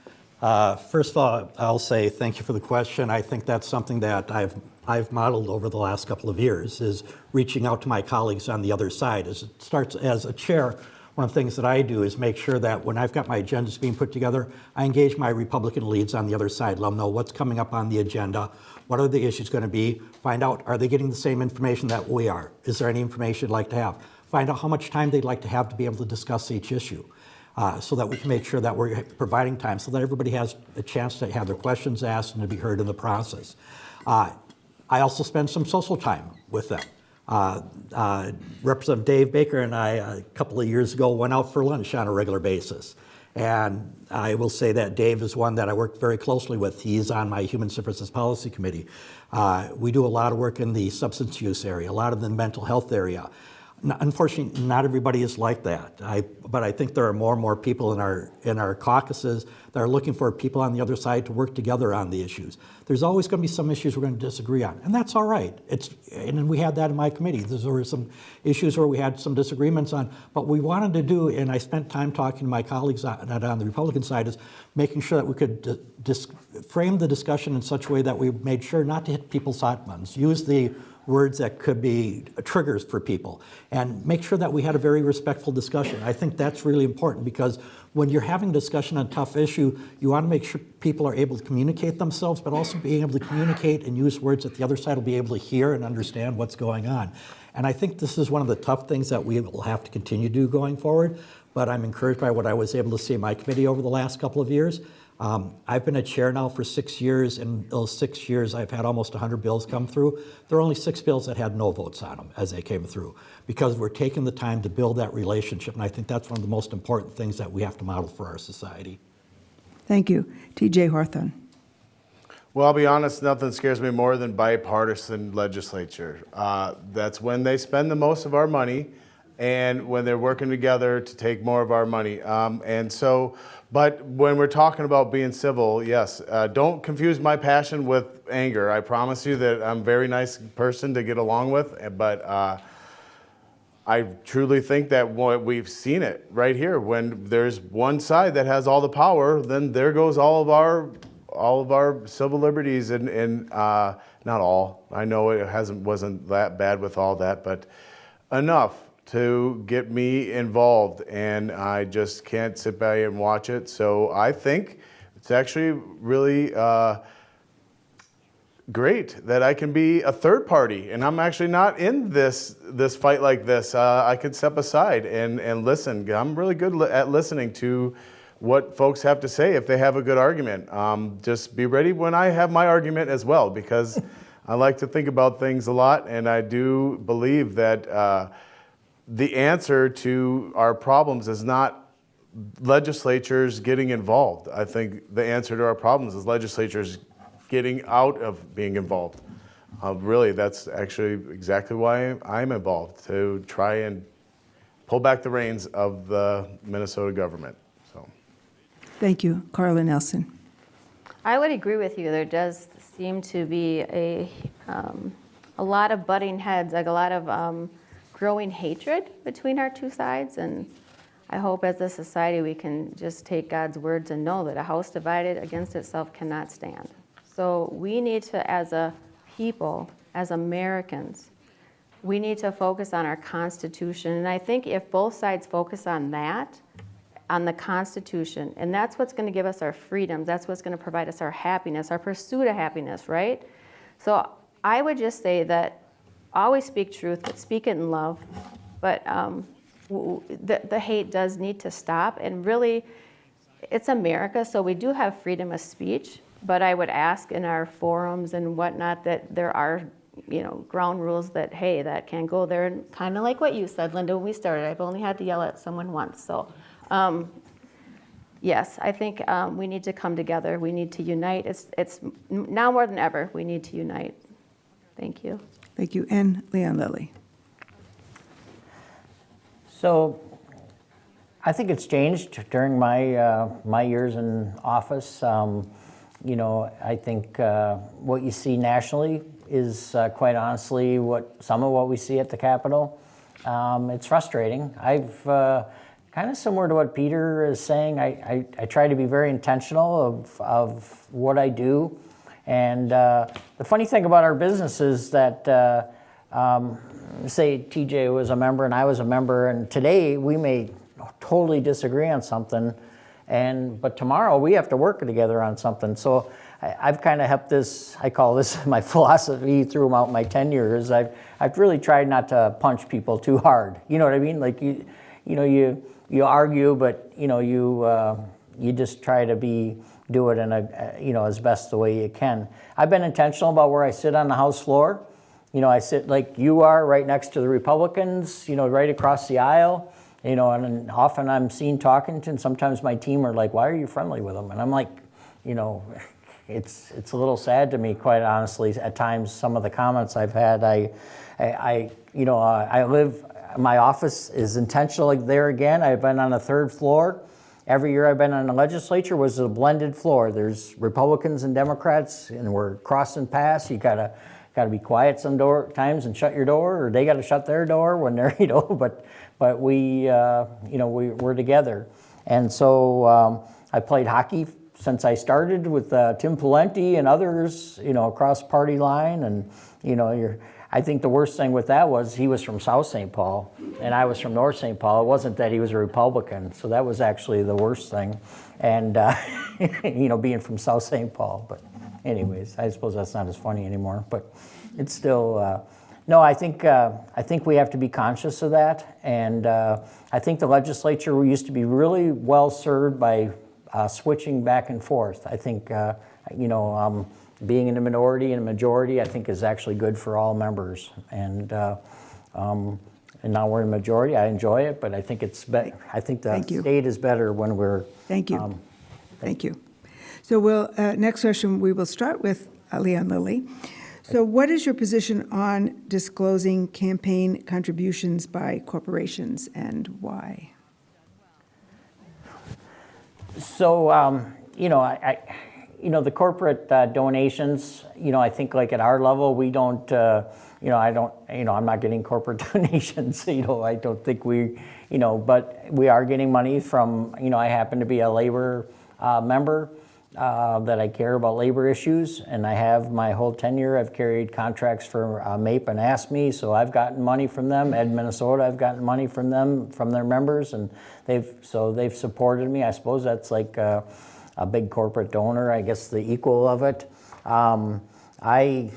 First of all, I'll say thank you for the question. I think that's something that I've modeled over the last couple of years, is reaching out to my colleagues on the other side. As it starts as a chair, one of the things that I do is make sure that when I've got my agendas being put together, I engage my Republican leads on the other side, let them know what's coming up on the agenda, what are the issues going to be, find out, are they getting the same information that we are? Is there any information you'd like to have? Find out how much time they'd like to have to be able to discuss each issue. So that we can make sure that we're providing time so that everybody has a chance to have their questions asked and to be heard in the process. I also spend some social time with them. Representative Dave Baker and I, a couple of years ago, went out for lunch on a regular basis. And I will say that Dave is one that I work very closely with. He's on my Human Services Policy Committee. We do a lot of work in the substance use area, a lot of the mental health area. Unfortunately, not everybody is like that. But I think there are more and more people in our caucuses that are looking for people on the other side to work together on the issues. There's always going to be some issues we're going to disagree on, and that's all right. And we had that in my committee. There were some issues where we had some disagreements on, but we wanted to do, and I spent time talking to my colleagues on the Republican side, is making sure that we could frame the discussion in such a way that we made sure not to hit people's hot buttons, use the words that could be triggers for people, and make sure that we had a very respectful discussion. I think that's really important, because when you're having a discussion on a tough issue, you want to make sure people are able to communicate themselves, but also being able to communicate and use words that the other side will be able to hear and understand what's going on. And I think this is one of the tough things that we will have to continue to do going forward, but I'm encouraged by what I was able to see in my committee over the last couple of years. I've been a chair now for 6 years, and in those 6 years I've had almost 100 bills come through. There are only 6 bills that had no votes on them as they came through, because we're taking the time to build that relationship, and I think that's one of the most important things that we have to model for our society. Thank you. TJ Hawthorne. Well, I'll be honest, nothing scares me more than bipartisan legislature. That's when they spend the most of our money, and when they're working together to take more of our money. But when we're talking about being civil, yes, don't confuse my passion with anger. I promise you that I'm a very nice person to get along with, but I truly think that we've seen it right here. When there's one side that has all the power, then there goes all of our civil liberties, and not all. I know it wasn't that bad with all that, but enough to get me involved, and I just can't sit by and watch it. So I think it's actually really great that I can be a third party, and I'm actually not in this fight like this. I could step aside and listen. I'm really good at listening to what folks have to say if they have a good argument. Just be ready when I have my argument as well, because I like to think about things a lot, and I do believe that the answer to our problems is not legislatures getting involved. I think the answer to our problems is legislatures getting out of being involved. Really, that's actually exactly why I'm involved, to try and pull back the reins of the Minnesota government. So, Thank you. Karla Nelson. I would agree with you. There does seem to be a lot of butting heads, like a lot of growing hatred between our two sides, and I hope as a society we can just take God's words and know that a house divided against itself cannot stand. So we need to, as a people, as Americans, we need to focus on our Constitution, and I think if both sides focus on that, on the Constitution, and that's what's going to give us our freedoms, that's what's going to provide us our happiness, our pursuit of happiness, right? So I would just say that always speak truth, but speak it in love. But the hate does need to stop. And really, it's America, so we do have freedom of speech. But I would ask in our forums and whatnot that there are, ground rules that, hey, that can't go there. And kind of like what you said, Linda, when we started, I've only had to yell at someone once. So, yes, I think we need to come together. We need to unite. It's now more than ever, we need to unite. Thank you. Thank you. And Leon Lillie. So I think it's changed during my years in office. I think what you see nationally is quite honestly some of what we see at the Capitol. It's frustrating. I've kind of similar to what Peter is saying. I try to be very intentional of what I do. And the funny thing about our business is that, say TJ was a member and I was a member, and today we may totally disagree on something, but tomorrow we have to work together on something. So I've kind of helped this, I call this my philosophy throughout my 10 years. I've really tried not to punch people too hard. You know what I mean? Like you argue, but you just try to do it in as best the way you can. I've been intentional about where I sit on the House floor. I sit like you are, right next to the Republicans, right across the aisle, and often I'm seen talking to, and sometimes my team are like, why are you friendly with them? And I'm like, it's a little sad to me, quite honestly, at times, some of the comments I've had. I live, my office is intentionally there again. I've been on the 3rd floor. Every year I've been on the legislature was a blended floor. There's Republicans and Democrats, and we're crossing paths. You gotta be quiet some times and shut your door, or they gotta shut their door when they're, but we're together. And so I played hockey since I started with Tim Pawlenty and others, across party line, and I think the worst thing with that was he was from South St. Paul and I was from North St. Paul. It wasn't that he was a Republican, so that was actually the worst thing. And, you know, being from South St. Paul. But anyways, I suppose that's not as funny anymore. But it's still, no, I think we have to be conscious of that. And I think the legislature used to be really well served by switching back and forth. I think, you know, being in a minority and a majority, I think, is actually good for all members. And now we're in a majority. I enjoy it, but I think it's better. I think the state is better when we're. Thank you. Thank you. So we'll next question. We will start with Leon Lillie. So, what is your position on disclosing campaign contributions by corporations, and why? So, you know, you know, the corporate donations, you know, I think like at our level, we don't, you know, I'm not getting corporate donations, you know, I don't think we, you know, but we are getting money from, you know, I happen to be a labor member, that I care about labor issues, and I have my whole tenure, I've carried contracts for MAPE and ASME, so I've gotten money from them. Ed Minnesota, I've gotten money from them, from their members, and they've supported me. I suppose that's like a big corporate donor, I guess the equal of it. I've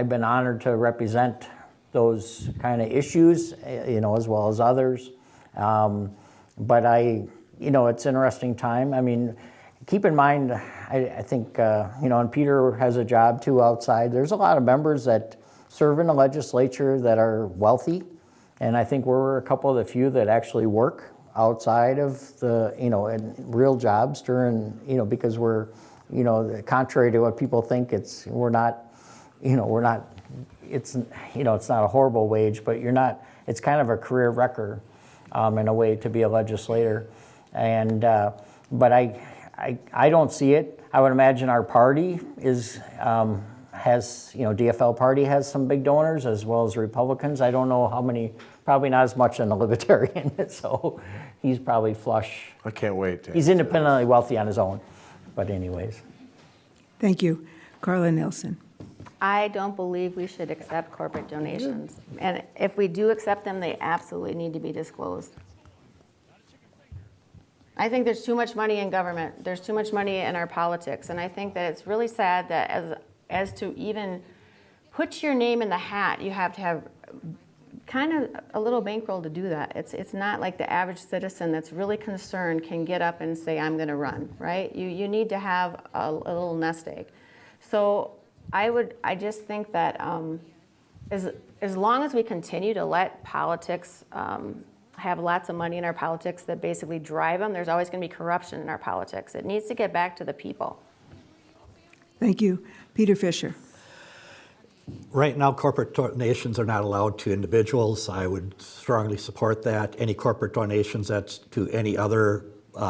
been honored to represent those kind of issues, you know, as well as others. But you know, it's an interesting time. I mean, keep in mind, I think, you know, and Peter has a job too outside. There's a lot of members that serve in the legislature that are wealthy, and I think we're a couple of the few that actually work outside of the, you know, in real jobs during, you know, because we're, you know, contrary to what people think, it's, we're not, you know, it's, you know, it's not a horrible wage, but you're not, it's kind of a career wrecker in a way to be a legislator. And, but I don't see it. I would imagine our party is, has, you know, DFL party has some big donors as well as Republicans. I don't know how many, probably not as much in the Libertarian, so he's probably flush. I can't wait. He's independently wealthy on his own, but anyways. Thank you. Karla Nelson. I don't believe we should accept corporate donations. And if we do accept them, they absolutely need to be disclosed. I think there's too much money in government. There's too much money in our politics. And I think that it's really sad that as to even put your name in the hat, you have to have kind of a little bankroll to do that. It's not like the average citizen that's really concerned can get up and say, I'm going to run, right? You need to have a little nest egg. So I just think that as long as we continue to let politics have lots of money in our politics that basically drive them, there's always going to be corruption in our politics. It needs to get back to the people. Thank you. Peter Fischer. Right now, corporate donations are not allowed to individuals. I would strongly support that. Any corporate donations that's to any other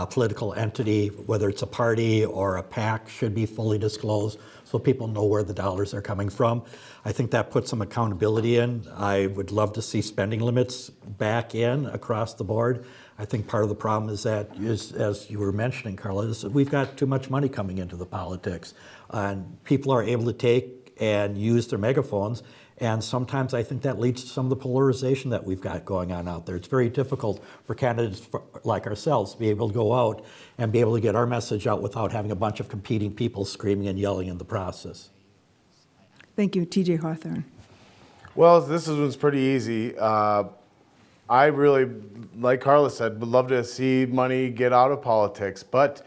political entity, whether it's a party or a PAC, should be fully disclosed so people know where the dollars are coming from. I think that puts some accountability in. I would love to see spending limits back in across the board. I think part of the problem is that, as you were mentioning, Karla, is that we've got too much money coming into the politics. And people are able to take and use their megaphones, and sometimes I think that leads to some of the polarization that we've got going on out there. It's very difficult for candidates like ourselves to be able to go out and be able to get our message out without having a bunch of competing people screaming and yelling in the process. Thank you. TJ Hawthorne. Well, this one's pretty easy. I really, like Karla said, would love to see money get out of politics, but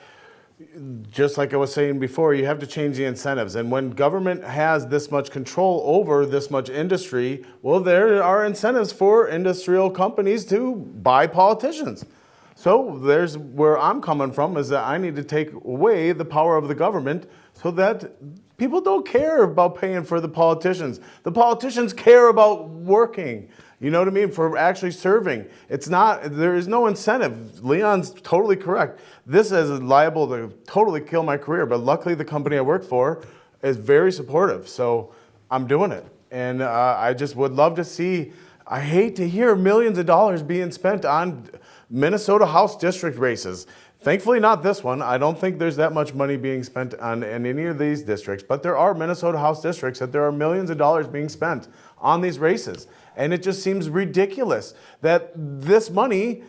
just like I was saying before, you have to change the incentives. And when government has this much control over this much industry, well, there are incentives for industrial companies to buy politicians. So there's where I'm coming from, is that I need to take away the power of the government so that people don't care about paying for the politicians. The politicians care about working. You know what I mean? For actually serving. It's not, there is no incentive. Leon's totally correct. This is liable to totally kill my career, but luckily the company I work for is very supportive. So I'm doing it. And I just would love to see, I hate to hear millions of dollars being spent on Minnesota House district races. Thankfully, not this one. I don't think there's that much money being spent on in any of these districts, but there are Minnesota House districts that there are millions of dollars being spent on these races. And it just seems ridiculous that this money,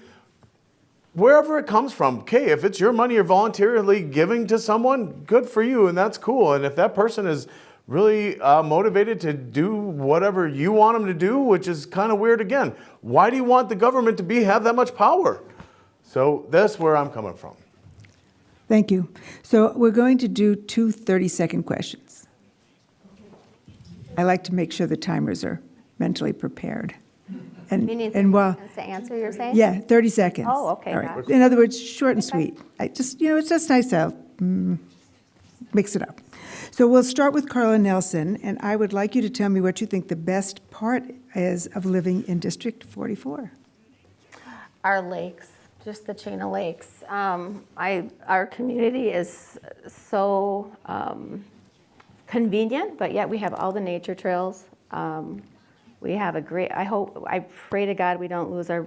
wherever it comes from, okay, if it's your money you're voluntarily giving to someone, good for you, and that's cool. And if that person is really motivated to do whatever you want them to do, which is kind of weird again, why do you want the government to have that much power? So that's where I'm coming from. Thank you. So we're going to do two 30-second questions. I like to make sure the timers are mentally prepared. You need 30 seconds to answer, you're saying? Yeah, 30 seconds. Oh, okay, All right. got it. In other words, short and sweet. I just, it's just nice to mix it up. So we'll start with Karla Nelson, and I would like you to tell me what you think the best part is of living in District 44. Our lakes, just the chain of lakes. Our community is so convenient, but yet we have all the nature trails. We have a great, I pray to God we don't lose our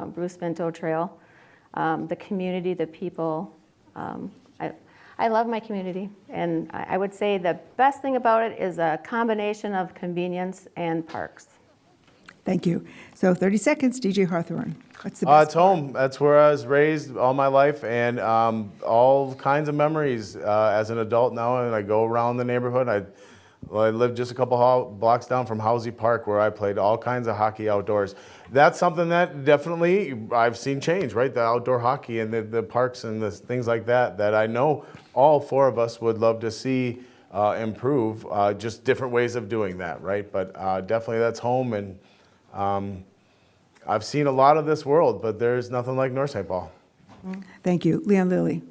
Bruce Pinto Trail. The community, the people, I love my community, and I would say the best thing about it is a combination of convenience and parks. Thank you. So 30 seconds, DJ Hawthorne. What's the best? It's home. That's where I was raised all my life, and all kinds of memories as an adult now. And I go around the neighborhood. I live just a couple blocks down from Housie Park, where I played all kinds of hockey outdoors. That's something that definitely I've seen change, right? The outdoor hockey and the parks and the things like that, that I know all four of us would love to see improve, just different ways of doing that, right? But definitely that's home, and I've seen a lot of this world, but there's nothing like North St. Paul. Thank you. Leon Lillie.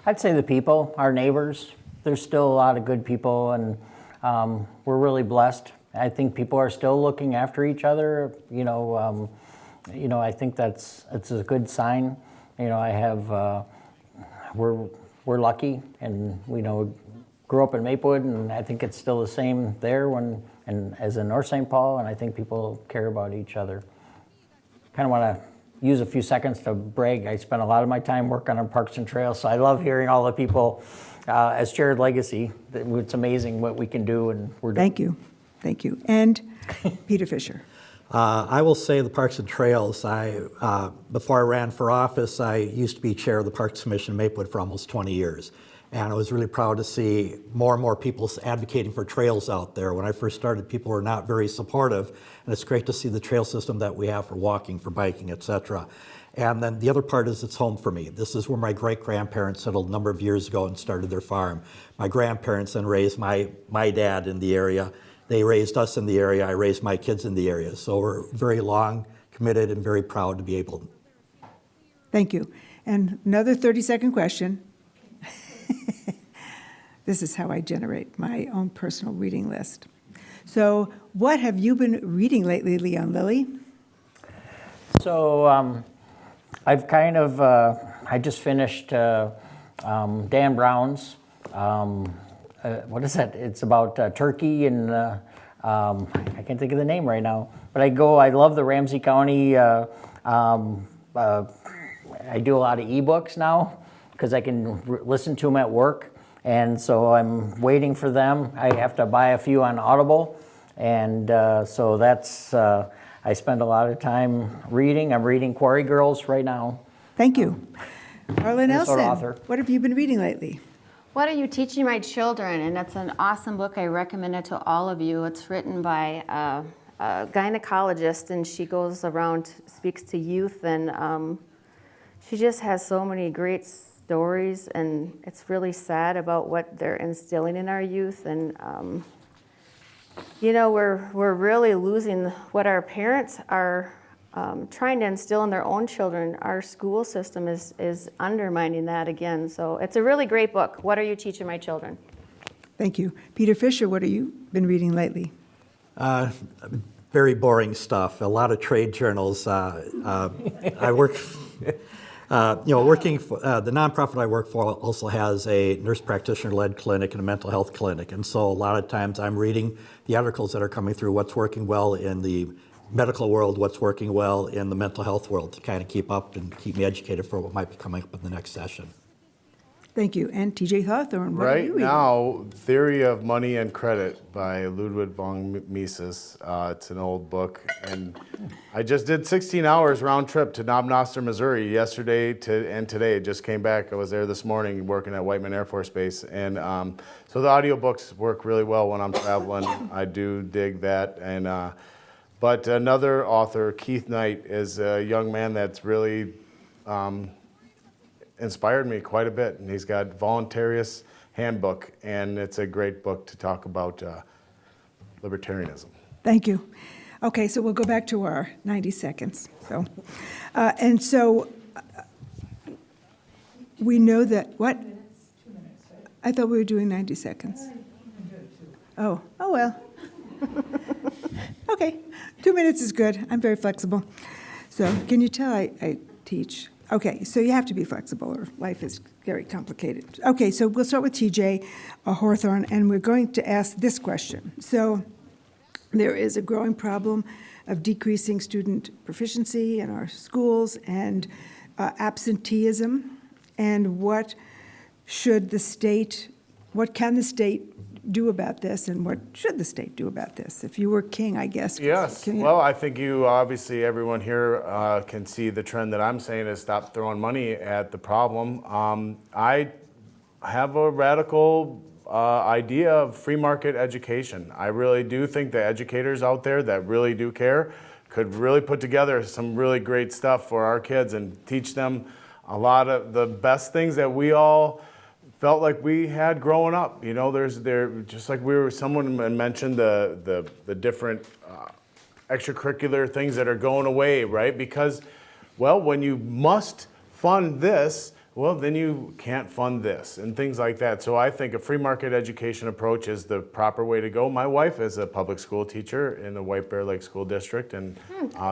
I'd say the people, our neighbors. There's still a lot of good people, and we're really blessed. I think people are still looking after each other. I think it's a good sign. I have we're lucky, and grew up in Maplewood, and I think it's still the same there and as in North St. Paul, and I think people care about each other. Kind of want to use a few seconds to brag. I spent a lot of my time working on Parks and Trails, so I love hearing all the people as shared legacy. It's amazing what we can do, and we're doing. Thank you. Thank you. And Peter Fischer. I will say the Parks and Trails. Before I ran for office, I used to be chair of the Parks Commission in Maplewood for almost 20 years. And I was really proud to see more and more people advocating for trails out there. When I first started, people were not very supportive, and it's great to see the trail system that we have for walking, for biking, et cetera. And then the other part is it's home for me. This is where my great-grandparents settled a number of years ago and started their farm. My grandparents then raised my dad in the area. They raised us in the area. I raised my kids in the area. So we're very long, committed, and very proud to be able to. Thank you. And another 30-second question. This is how I generate my own personal reading list. So what have you been reading lately, Leon Lillie? So I've kind of, I just finished Dan Brown's, what is that? It's about Turkey and I can't think of the name right now. But I love the Ramsey County, I do a lot of ebooks now because I can listen to them at work. And so I'm waiting for them. I have to buy a few on Audible. And so that's, I spend a lot of time reading. I'm reading Quarry Girls right now. Thank you. Karla Nelson, author. what have you been reading lately? What Are You Teaching My Children? And it's an awesome book. I recommend it to all of you. It's written by a gynecologist, and she goes around, speaks to youth, and she just has so many great stories, and it's really sad about what they're instilling in our youth. And we're really losing what our parents are trying to instill in their own children. Our school system is undermining that again. So it's a really great book. What Are You Teaching My Children? Thank you. Peter Fischer, what have you been reading lately? Very boring stuff. A lot of trade journals. I work. Working for the nonprofit I work for also has a nurse practitioner-led clinic and a mental health clinic, and so a lot of times I'm reading the articles that are coming through, what's working well in the medical world, what's working well in the mental health world to kind of keep up and keep me educated for what might be coming up in the next session. Thank you. And TJ Hawthorne, what are Right you reading? now, Theory of Money and Credit by Ludwig von Mises. It's an old book, and I just did 16 hours round trip to Knob Noster, Missouri yesterday and today. Just came back. I was there this morning working at Whiteman Air Force Base, and so the audiobooks work really well when I'm traveling. I do dig that, and but another author, Keith Knight, is a young man that's really inspired me quite a bit, and he's got Voluntarious Handbook, and it's a great book to talk about libertarianism. Thank you. Okay, so we'll go back to our 90 seconds. So, we know that, what? I thought we were doing 90 seconds. Oh well. Okay, 2 minutes is good. I'm very flexible. So can you tell I teach? Okay, so you have to be flexible or life is very complicated. Okay, so we'll start with TJ Hawthorne, and we're going to ask this question. So there is a growing problem of decreasing student proficiency in our schools and absenteeism, and what can the state do about this, and what should the state do about this? If you were king, I guess. Yes. Well, I think you obviously, everyone here can see the trend that I'm saying is stop throwing money at the problem. I have a radical idea of free market education. I really do think the educators out there that really do care could really put together some really great stuff for our kids and teach them a lot of the best things that we all felt like we had growing up. You know, just like someone mentioned the different extracurricular things that are going away, right? Because, well, when you must fund this, well, then you can't fund this and things like that. So I think a free market education approach is the proper way to go. My wife is a public school teacher in the White Bear Lake School District, and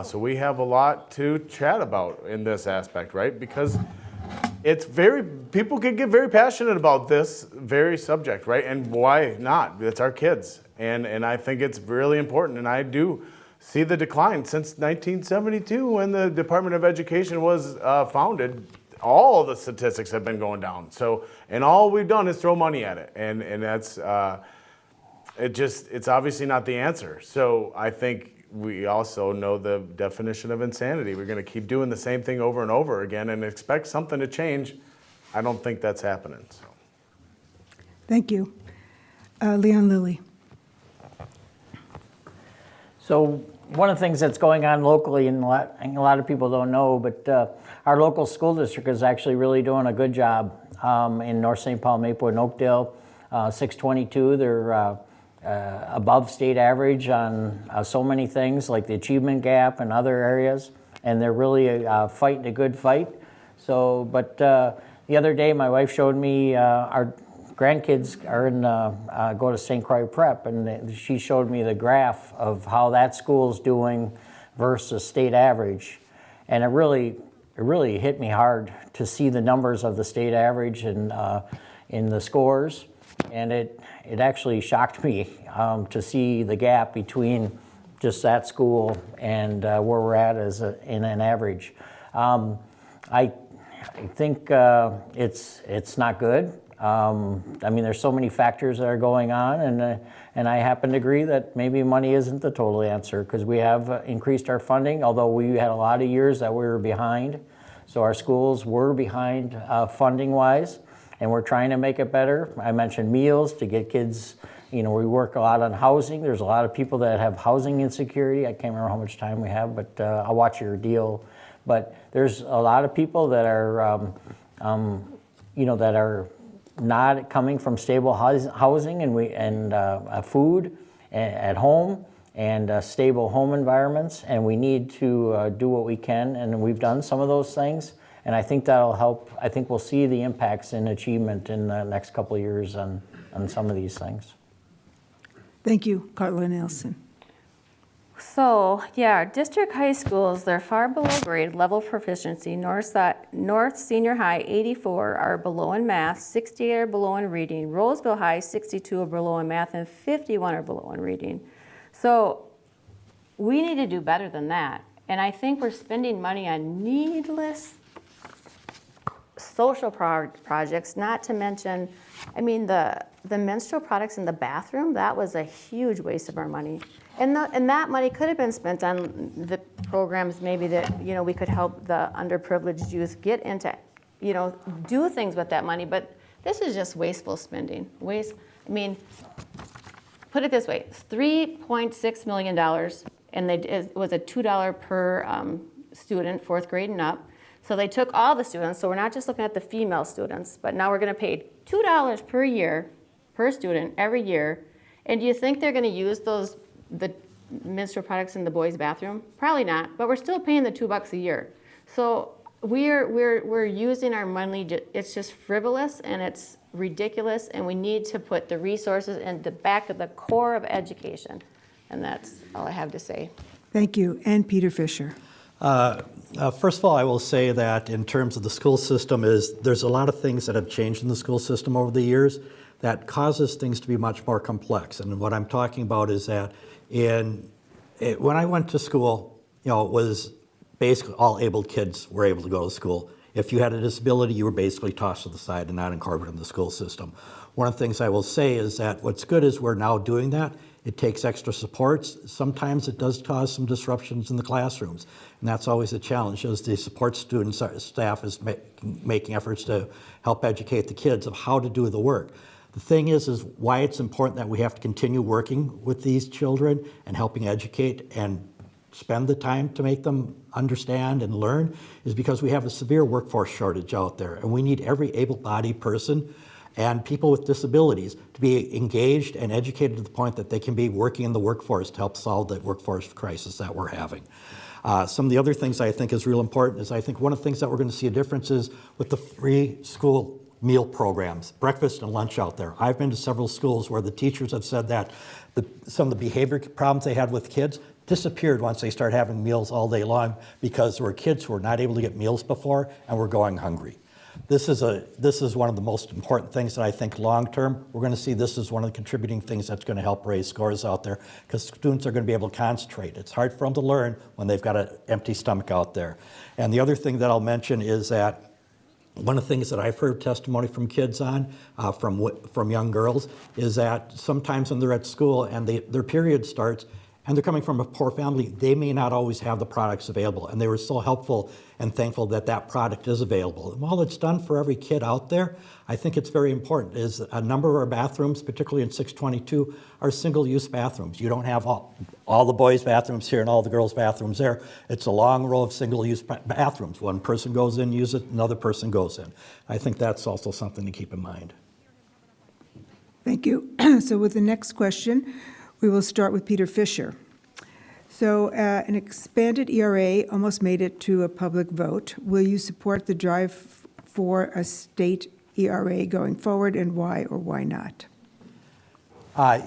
so we have a lot to chat about in this aspect, right? Because people can get very passionate about this very subject, right? And why not? It's our kids. And I think it's really important. And I do see the decline since 1972 when the Department of Education was founded. All the statistics have been going down. So, and all we've done is throw money at it. And that's, it's obviously not the answer. So I think we also know the definition of insanity. We're going to keep doing the same thing over and over again and expect something to change. I don't think that's happening. So. Thank you. Leon Lillie. So one of the things that's going on locally, and a lot of people don't know, but our local school district is actually really doing a good job in North St. Paul, Maplewood, and Oakdale. 622, they're above state average on so many things like the achievement gap and other areas, and they're really fighting a good fight. So, but the other day my wife showed me our grandkids are go to St. Croix Prep, and she showed me the graph of how that school's doing versus state average, and it really hit me hard to see the numbers of the state average and in the scores. And it actually shocked me to see the gap between just that school and where we're at in an average. I think it's not good. I mean, there's so many factors that are going on, and I happen to agree that maybe money isn't the total answer, because we have increased our funding, although we had a lot of years that we were behind. So our schools were behind funding-wise, and we're trying to make it better. I mentioned meals to get kids, we work a lot on housing. There's a lot of people that have housing insecurity. I can't remember how much time we have, but I'll watch your deal. But there's a lot of people that are, that are not coming from stable housing and food at home and stable home environments, and we need to do what we can, and we've done some of those things. And I think that'll help. I think we'll see the impacts in achievement in the next couple of years on some of these things. Thank you, Karla Nelson. So, yeah, district high schools, they're far below grade level proficiency. North Senior High, 84 are below in math, 68 are below in reading. Roseville High, 62 are below in math, and 51 are below in reading. So, We need to do better than that. And I think we're spending money on needless social projects, not to mention, I mean, the menstrual products in the bathroom, that was a huge waste of our money. And that money could have been spent on the programs maybe that, you know, we could help the underprivileged youth get into, you know, do things with that money. But this is just wasteful spending. I mean, put it this way, $3.6 million, and it was a $2 per student, 4th grade and up. So they took all the students, so we're not just looking at the female students, but now we're gonna pay $2 per year, per student, every year. And do you think they're gonna use the menstrual products in the boys' bathroom? Probably not, but we're still paying the $2 a year. So we're using our money, it's just frivolous and it's ridiculous, and we need to put the resources in the back of the core of education. And that's all I have to say. Thank you. And Peter Fischer. First of all, I will say that in terms of the school system, there's a lot of things that have changed in the school system over the years that causes things to be much more complex. And what I'm talking about is that when I went to school, you know, it was basically all able kids were able to go to school. If you had a disability, you were basically tossed to the side and not incorporated in the school system. One of the things I will say is that what's good is we're now doing that. It takes extra supports. Sometimes it does cause some disruptions in the classrooms, and that's always a challenge as the support students, staff is making efforts to help educate the kids of how to do the work. The thing is why it's important that we have to continue working with these children and helping educate and spend the time to make them understand and learn is because we have a severe workforce shortage out there, and we need every able-bodied person and people with disabilities to be engaged and educated to the point that they can be working in the workforce to help solve the workforce crisis that we're having. Some of the other things I think is real important is I think one of the things that we're going to see a difference is with the free school meal programs, breakfast and lunch out there. I've been to several schools where the teachers have said that some of the behavior problems they had with kids disappeared once they started having meals all day long because there were kids who were not able to get meals before and were going hungry. This is one of the most important things that I think long-term, we're going to see this is one of the contributing things that's going to help raise scores out there because students are going to be able to concentrate. It's hard for them to learn when they've got an empty stomach out there. And the other thing that I'll mention is that one of the things that I've heard testimony from kids on, from young girls, is that sometimes when they're at school and their period starts, and they're coming from a poor family, they may not always have the products available. And they were so helpful and thankful that that product is available. And while it's done for every kid out there, I think it's very important is a number of our bathrooms, particularly in 622, are single-use bathrooms. You don't have all the boys' bathrooms here and all the girls' bathrooms there. It's a long row of single-use bathrooms. One person goes in, uses it, another person goes in. I think that's also something to keep in mind. Thank you. So with the next question, we will start with Peter Fischer. So an expanded ERA almost made it to a public vote. Will you support the drive for a state ERA going forward, and why or why not?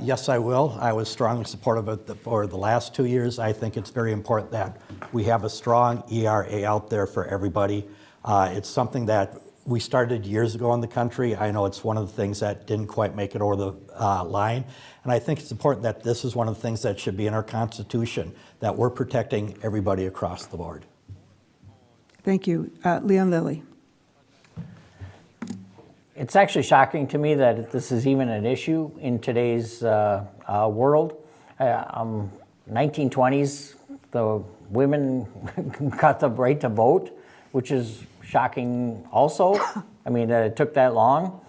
Yes, I will. I was strongly supportive of it for the last 2 years. I think it's very important that we have a strong ERA out there for everybody. It's something that we started years ago in the country. I know it's one of the things that didn't quite make it over the line. And I think it's important that this is one of the things that should be in our Constitution, that we're protecting everybody across the board. Thank you. Lillie. It's actually shocking to me that this is even an issue in today's world. 1920s, the women got the right to vote, which is shocking also. I mean, that it took that long.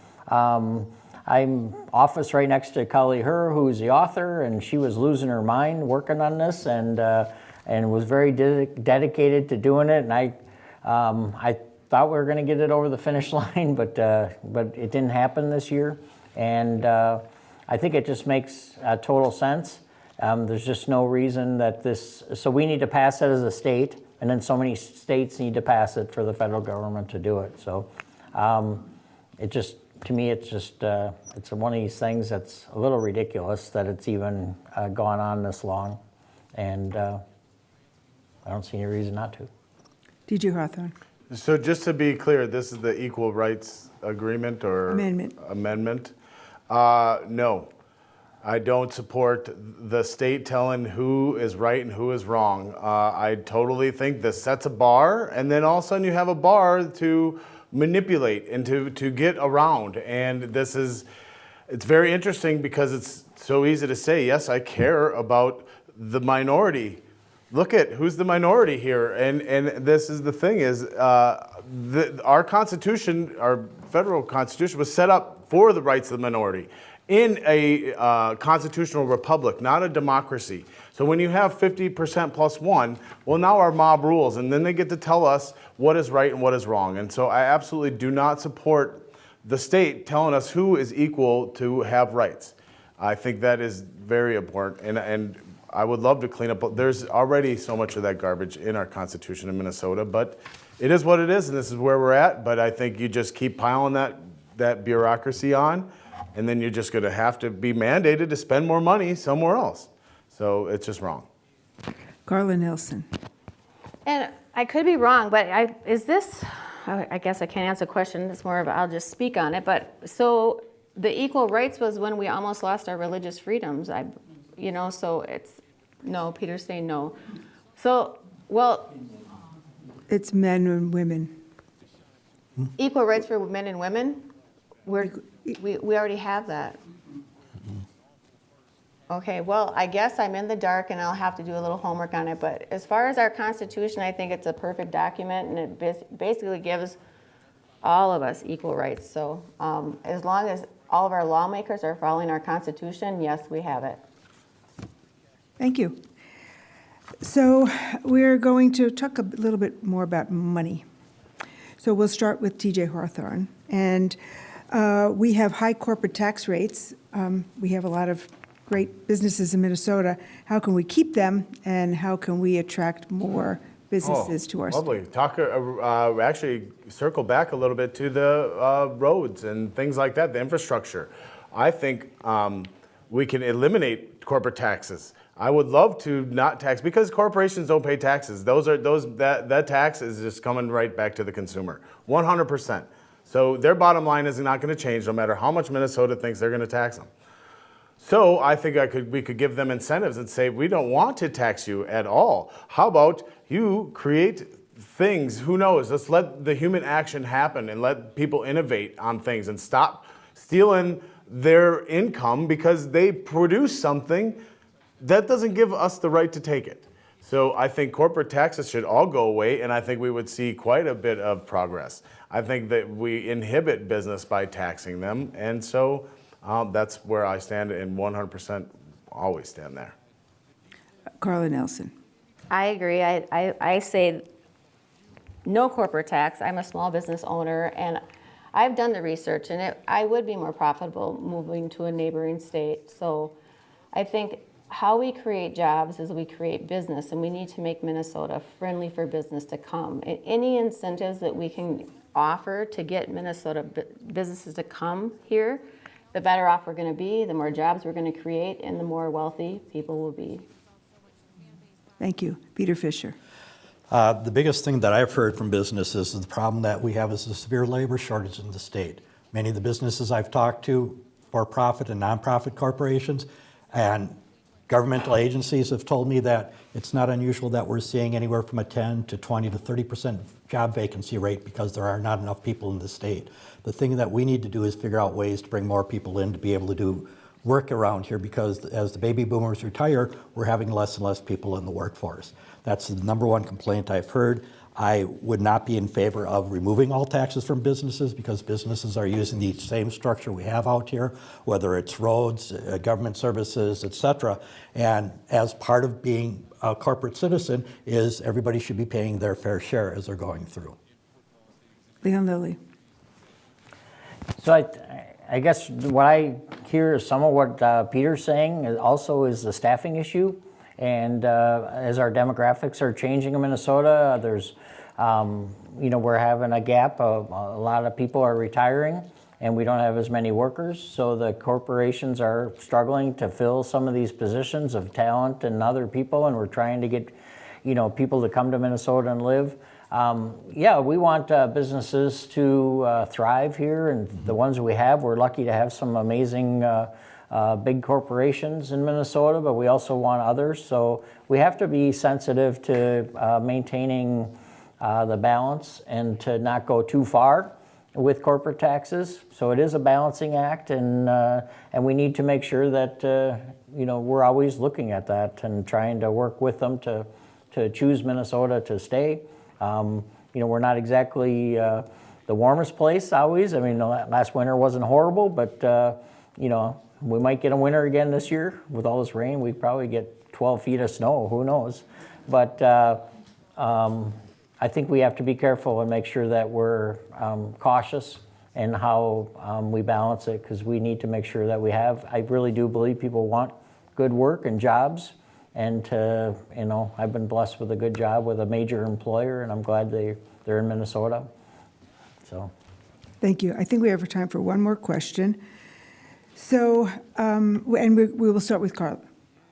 I'm office right next to Karla, who's the author, and she was losing her mind working on this and was very dedicated to doing it. And I thought we were going to get it over the finish line, but it didn't happen this year. And I think it just makes total sense. There's just no reason that so we need to pass it as a state, and then so many states need to pass it for the federal government to do it. So to me, it's one of these things that's a little ridiculous that it's even gone on this long. And I don't see any reason not to. DJ Hawthorne. So just to be clear, this is the Equal Rights Agreement or Amendment. No. I don't support the state telling who is right and who is wrong. I totally think this sets a bar, and then all of a sudden you have a bar to manipulate and to get around. And it's very interesting because it's so easy to say, yes, I care about the minority. Look at who's the minority here. And this is the thing is, our Constitution, our federal Constitution was set up for the rights of the minority in a constitutional republic, not a democracy. So when you have 50% plus one, well, now our mob rules, and then they get to tell us what is right and what is wrong. And so I absolutely do not support the state telling us who is equal to have rights. I think that is very important, and I would love to clean up. There's already so much of that garbage in our Constitution in Minnesota, but it is what it is, and this is where we're at. But I think you just keep piling that bureaucracy on, and then you're just going to have to be mandated to spend more money somewhere else. So it's just wrong. Karla Nelson. And I could be wrong, but I guess I can't answer the question. It's more of I'll just speak on it. But so the equal rights was when we almost lost our religious freedoms. So it's no. Peter's saying no. So It's men and women. equal rights for men and women. We already have that. Okay, well, I guess I'm in the dark and I'll have to do a little homework on it, but as far as our Constitution, I think it's a perfect document and it basically gives all of us equal rights. So as long as all of our lawmakers are following our Constitution, yes, we have it. Thank you. So we're going to talk a little bit more about money. So we'll start with TJ Hawthorne. And we have high corporate tax rates. We have a lot of great businesses in Minnesota. How can we keep them, and how can we attract more businesses to our state? Lovely. Actually circle back a little bit to the roads and things like that, the infrastructure. I think we can eliminate corporate taxes. I would love to not tax, because corporations don't pay taxes. That tax is just coming right back to the consumer, 100%. So their bottom line is not going to change no matter how much Minnesota thinks they're going to tax them. So I think we could give them incentives and say, we don't want to tax you at all. How about you create things? Who knows? Let's let the human action happen and let people innovate on things and stop stealing their income because they produce something that doesn't give us the right to take it. So I think corporate taxes should all go away, and I think we would see quite a bit of progress. I think that we inhibit business by taxing them, and so that's where I stand, and 100% always stand there. Karla Nelson. I agree. I say no corporate tax. I'm a small business owner, and I've done the research, and I would be more profitable moving to a neighboring state. So I think how we create jobs is we create business, and we need to make Minnesota friendly for business to come. And any incentives that we can offer to get Minnesota businesses to come here, the better off we're going to be, the more jobs we're going to create, and the more wealthy people will be. Thank you. Peter Fischer. The biggest thing that I've heard from businesses is the problem that we have is a severe labor shortage in the state. Many of the businesses I've talked to, for-profit and nonprofit corporations, and governmental agencies have told me that it's not unusual that we're seeing anywhere from a 10 to 20 to 30% job vacancy rate because there are not enough people in the state. The thing that we need to do is figure out ways to bring more people in to be able to do work around here, because as the baby boomers retire, we're having less and less people in the workforce. That's the number one complaint I've heard. I would not be in favor of removing all taxes from businesses, because businesses are using the same structure we have out here, whether it's roads, government services, et cetera. And as part of being a corporate citizen is everybody should be paying their fair share as they're going through. Leon Lillie. So I guess what I hear is some of what Peter's saying also is the staffing issue. And as our demographics are changing in Minnesota, there's, we're having a gap. A lot of people are retiring, and we don't have as many workers. So the corporations are struggling to fill some of these positions of talent and other people, and we're trying to get, people to come to Minnesota and live. We want businesses to thrive here, and the ones we have, we're lucky to have some amazing big corporations in Minnesota, but we also want others. So we have to be sensitive to maintaining the balance and to not go too far with corporate taxes. So it is a balancing act, and we need to make sure that we're always looking at that and trying to work with them to choose Minnesota to stay. We're not exactly the warmest place always. I mean, last winter wasn't horrible, but we might get a winter again this year with all this rain. We probably get 12 feet of snow. Who knows? But I think we have to be careful and make sure that we're cautious in how we balance it, because we need to make sure that we have. I really do believe people want good work and jobs, and I've been blessed with a good job with a major employer, and I'm glad they're in Minnesota. So, Thank you. I think we have time for one more question. So, and we will start with Karla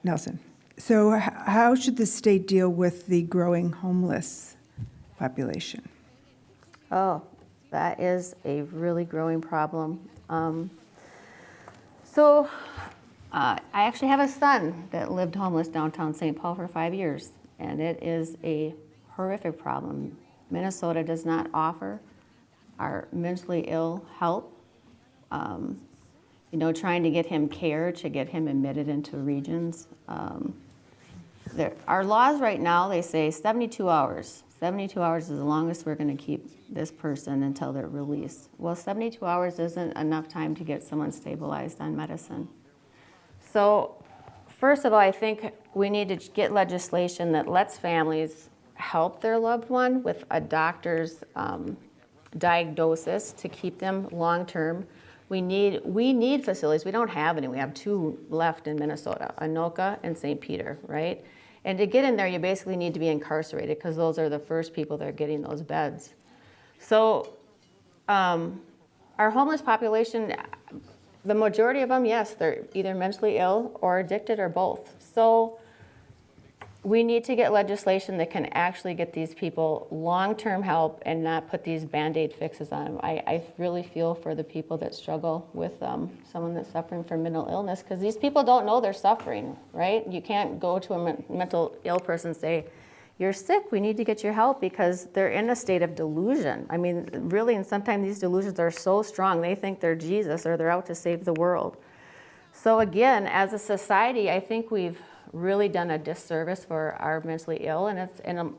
Nelson. So how should the state deal with the growing homeless population? Oh, that is a really growing problem. I actually have a son that lived homeless downtown St. Paul for 5 years, and it is a horrific problem. Minnesota does not offer our mentally ill help. Trying to get him care, to get him admitted into regions. Our laws right now, they say 72 hours. 72 hours is the longest we're going to keep this person until they're released. Well, 72 hours isn't enough time to get someone stabilized on medicine. So, first of all, I think we need to get legislation that lets families help their loved one with a doctor's diagnosis to keep them long-term. We need facilities. We don't have any. We have 2 left in Minnesota, Anoka and St. Peter, right? And to get in there, you basically need to be incarcerated, because those are the first people that are getting those beds. So our homeless population, the majority of them, yes, they're either mentally ill or addicted or both. So we need to get legislation that can actually get these people long-term help and not put these Band-Aid fixes on them. I really feel for the people that struggle with someone that's suffering from mental illness, because these people don't know they're suffering, right? You can't go to a mental ill person and say, you're sick, we need to get your help, because they're in a state of delusion. I mean, really, and sometimes these delusions are so strong, they think they're Jesus or they're out to save the world. So again, as a society, I think we've really done a disservice for our mentally ill, and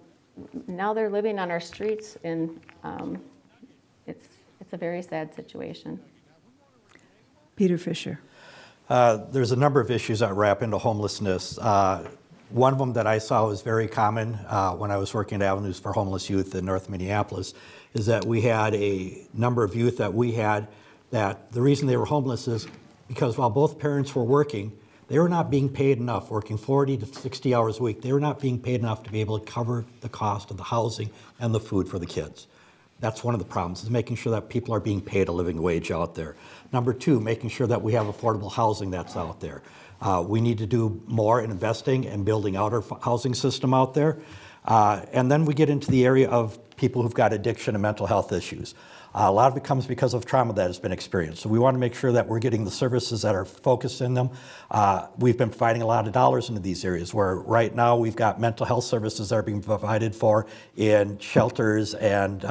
now they're living on our streets, and it's a very sad situation. Peter Fischer. There's a number of issues that wrap into homelessness. One of them that I saw was very common when I was working at Avenues for Homeless Youth in North Minneapolis, is that we had a number of youth that the reason they were homeless is because while both parents were working, they were not being paid enough, working 40 to 60 hours a week. They were not being paid enough to be able to cover the cost of the housing and the food for the kids. That's one of the problems, is making sure that people are being paid a living wage out there. Number 2, making sure that we have affordable housing that's out there. We need to do more in investing and building out our housing system out there. And then we get into the area of people who've got addiction and mental health issues. A lot of it comes because of trauma that has been experienced. So we want to make sure that we're getting the services that are focused in them. We've been providing a lot of dollars into these areas, where right now we've got mental health services that are being provided for in shelters and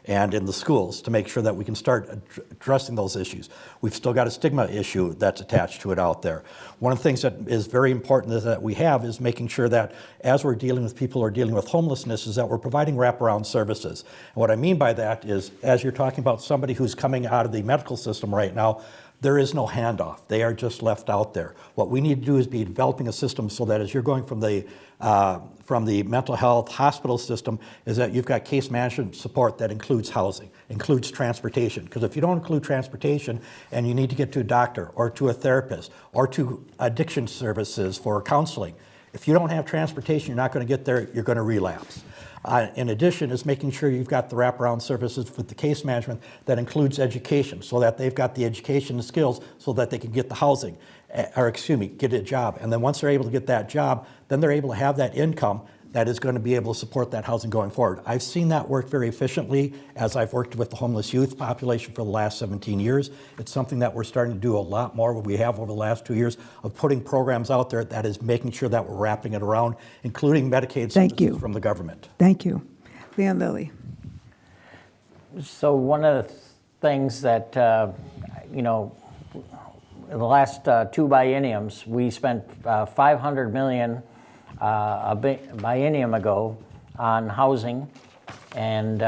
in the schools, to make sure that we can start addressing those issues. We've still got a stigma issue that's attached to it out there. One of the things that is very important that we have is making sure that as we're dealing with people who are dealing with homelessness, is that we're providing wraparound services. And what I mean by that is, as you're talking about somebody who's coming out of the medical system right now, there is no handoff. They are just left out there. What we need to do is be developing a system so that as you're going from the mental health hospital system, is that you've got case management support that includes housing, includes transportation. Because if you don't include transportation and you need to get to a doctor or to a therapist or to addiction services for counseling, if you don't have transportation, you're not going to get there, you're going to relapse. In addition, is making sure you've got the wraparound services with the case management that includes education, so that they've got the education and skills so that they can get the housing, get a job. And then once they're able to get that job, then they're able to have that income that is going to be able to support that housing going forward. I've seen that work very efficiently as I've worked with the homeless youth population for the last 17 years. It's something that we're starting to do a lot more what we have over the last 2 years of putting programs out there that is making sure that we're wrapping it around, including Medicaid Thank you. services from the government. Thank you. Leon Lillie. So one of the things that, you know, in the last 2 bienniums, we spent $500 million a biennium ago on housing and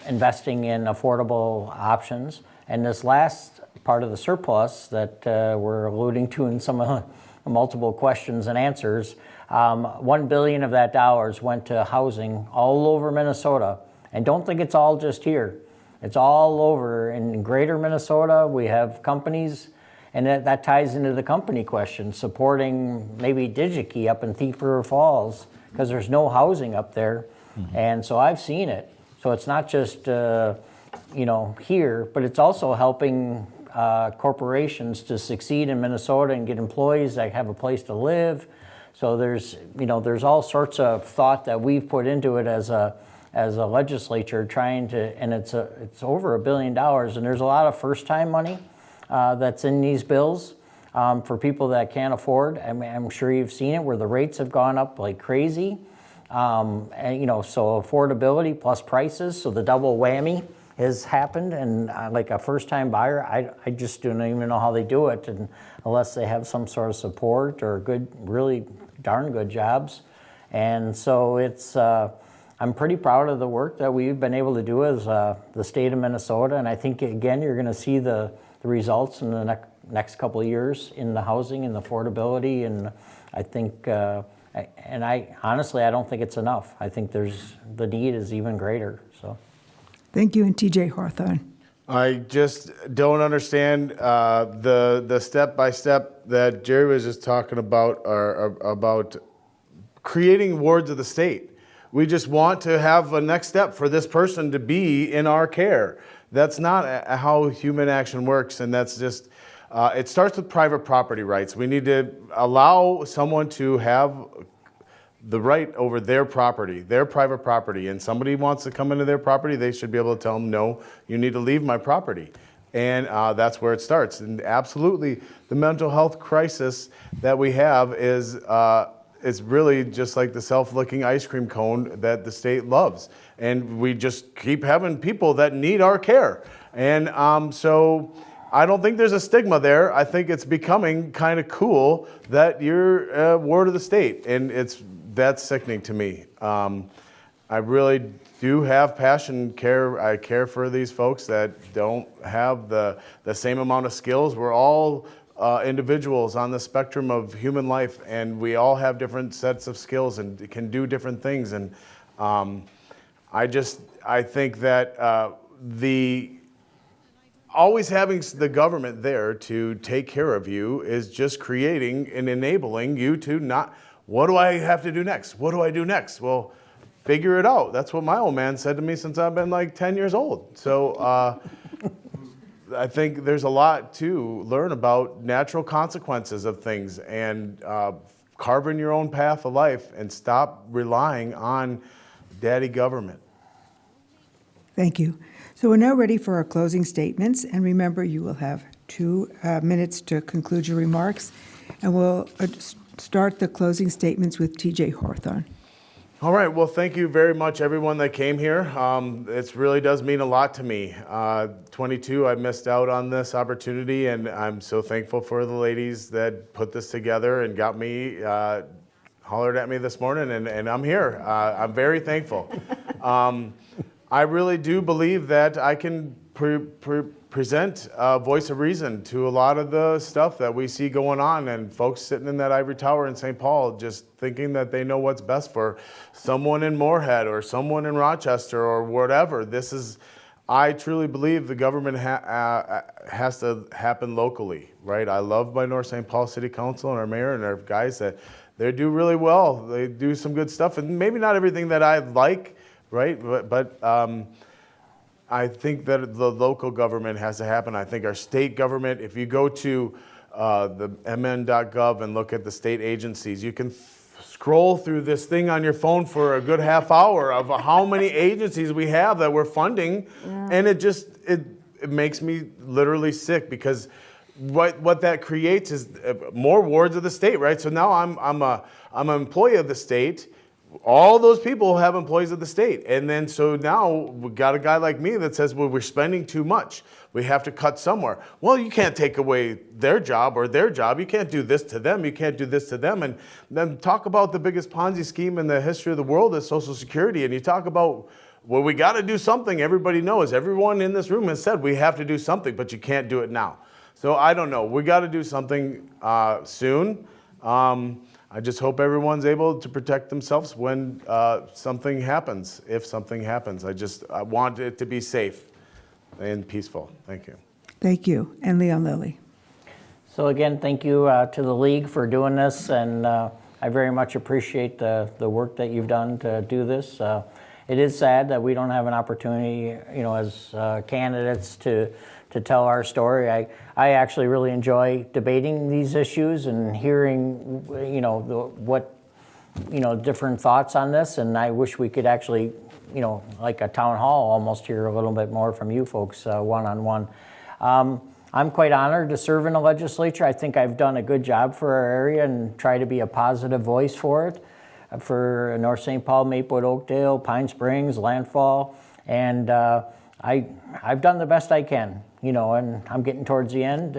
investing in affordable options. And this last part of the surplus that we're alluding to in some of the multiple questions and answers, $1 billion of that dollars went to housing all over Minnesota. And don't think it's all just here. It's all over in greater Minnesota. We have companies, and that ties into the company question, supporting maybe DigiKey up in Thief River Falls, because there's no housing up there. Mm-hmm. And so I've seen it. So it's not just you know, here, but it's also helping corporations to succeed in Minnesota and get employees that have a place to live. So there's, you know, there's all sorts of thought that we've put into it as a legislature, trying to, and it's over $1 billion, and there's a lot of first-time money that's in these bills for people that can't afford. I mean, I'm sure you've seen it where the rates have gone up like crazy. And, you know, so affordability plus prices, so the double whammy has happened. And like a first-time buyer, I just don't even know how they do it, and unless they have some sort of support or good, really darn good jobs. And so it's, I'm pretty proud of the work that we've been able to do as the state of Minnesota. And I think, again, you're going to see the results in the next couple of years in the housing and the affordability. And I think, and I honestly, I don't think it's enough. I think the need is even greater. So, Thank you. And TJ Hawthorne. I just don't understand the step-by-step that Jerry was just talking about, or about creating wards of the state. We just want to have a next step for this person to be in our care. That's not how human action works, and that's just, it starts with private property rights. We need to allow someone to have the right over their property, their private property, and somebody wants to come into their property, they should be able to tell them, no, you need to leave my property. And that's where it starts. And absolutely, the mental health crisis that we have is really just like the self-licking ice cream cone that the state loves. And we just keep having people that need our care. And so I don't think there's a stigma there. I think it's becoming kind of cool that you're a ward of the state. And that's sickening to me. I really do have passion, care. I care for these folks that don't have the same amount of skills. We're all individuals on the spectrum of human life, and we all have different sets of skills and can do different things. And I think that always having the government there to take care of you is just creating and enabling you to not, what do I have to do next? What do I do next? Well, figure it out. That's what my old man said to me since I've been like 10 years old. So I think there's a lot to learn about natural consequences of things, and carving your own path of life, and stop relying on daddy government. Thank you. So we're now ready for our closing statements. And remember, you will have 2 minutes to conclude your remarks. And we'll start the closing statements with TJ Hawthorne. All right, well, thank you very much, everyone that came here. It really does mean a lot to me. 22, I missed out on this opportunity, and I'm so thankful for the ladies that put this together and got me, hollered at me this morning, and I'm here. I'm very thankful. I really do believe that I can present a voice of reason to a lot of the stuff that we see going on, and folks sitting in that ivory tower in St. Paul just thinking that they know what's best for someone in Moorhead or someone in Rochester or whatever. I truly believe the government has to happen locally, right? I love my North St. Paul City Council and our mayor and our guys that they do really well. They do some good stuff, and maybe not everything that I like, right? But I think that the local government has to happen. I think our state government, if you go to the mn.gov and look at the state agencies, you can scroll through this thing on your phone for a good half hour of how many agencies we have that we're funding, and it makes me literally sick, because what that creates is more wards of the state, right? So now I'm an employee of the state. All those people have employees of the state. And then so now we got a guy like me that says, well, we're spending too much. We have to cut somewhere. Well, you can't take away their job or their job. You can't do this to them. You can't do this to them. And then talk about the biggest Ponzi scheme in the history of the world is Social Security. And you talk about, well, we got to do something. Everybody knows. Everyone in this room has said we have to do something, but you can't do it now. So I don't know. We got to do something soon. I just hope everyone's able to protect themselves when something happens, if something happens. I want it to be safe and peaceful. Thank you. Thank you. And Leon Lillie. So again, thank you to the league for doing this, and I very much appreciate the work that you've done to do this. It is sad that we don't have an opportunity, as candidates to tell our story. I actually really enjoy debating these issues and hearing, different thoughts on this, and I wish we could actually, like a town hall, almost hear a little bit more from you folks one-on-one. I'm quite honored to serve in the legislature. I think I've done a good job for our area and try to be a positive voice for it, for North St. Paul, Maplewood, Oakdale, Pine Springs, Landfall, and I've done the best I can, and I'm getting towards the end,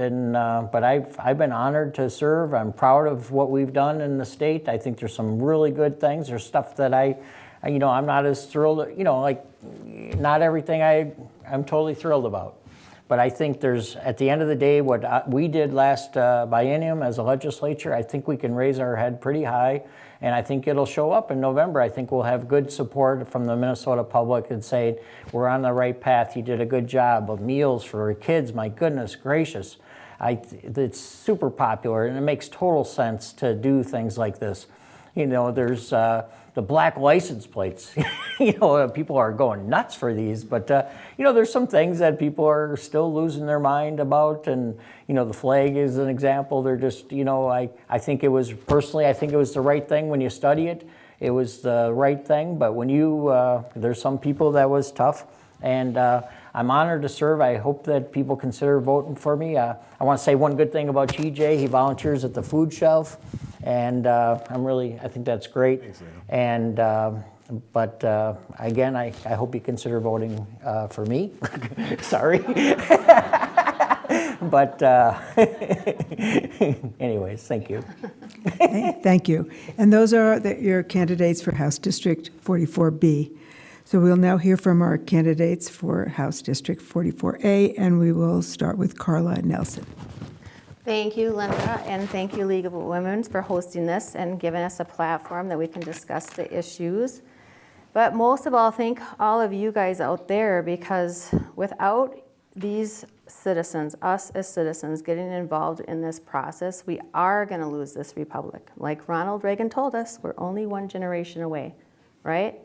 but I've been honored to serve. I'm proud of what we've done in the state. I think there's some really good things. There's stuff that I'm not as thrilled, not everything I'm totally thrilled about. But I think there's, at the end of the day, what we did last biennium as a legislature, I think we can raise our head pretty high, and I think it'll show up in November. I think we'll have good support from the Minnesota public and say, we're on the right path, you did a good job of meals for kids, my goodness gracious. It's super popular, and it makes total sense to do things like this. There's the black license plates. People are going nuts for these, but there's some things that people are still losing their mind about, and the flag is an example. They're just, I think it was the right thing when you study it. It was the right thing, but when there's some people that was tough, and I'm honored to serve. I hope that people consider voting for me. I want to say one good thing about GJ. He volunteers at the food shelf, and I think that's great. Thanks, and again, I hope you consider voting for me. Sorry. But anyways, thank you. Okay, thank you. And those are your candidates for House District 44B. So we'll now hear from our candidates for House District 44A, and we will start with Karla Nelson. Thank you, Linda, and thank you, League of Women, for hosting this and giving us a platform that we can discuss the issues. But most of all, thank all of you guys out there, because without these citizens, us as citizens, getting involved in this process, we are going to lose this republic. Like Ronald Reagan told us, we're only one generation away, right?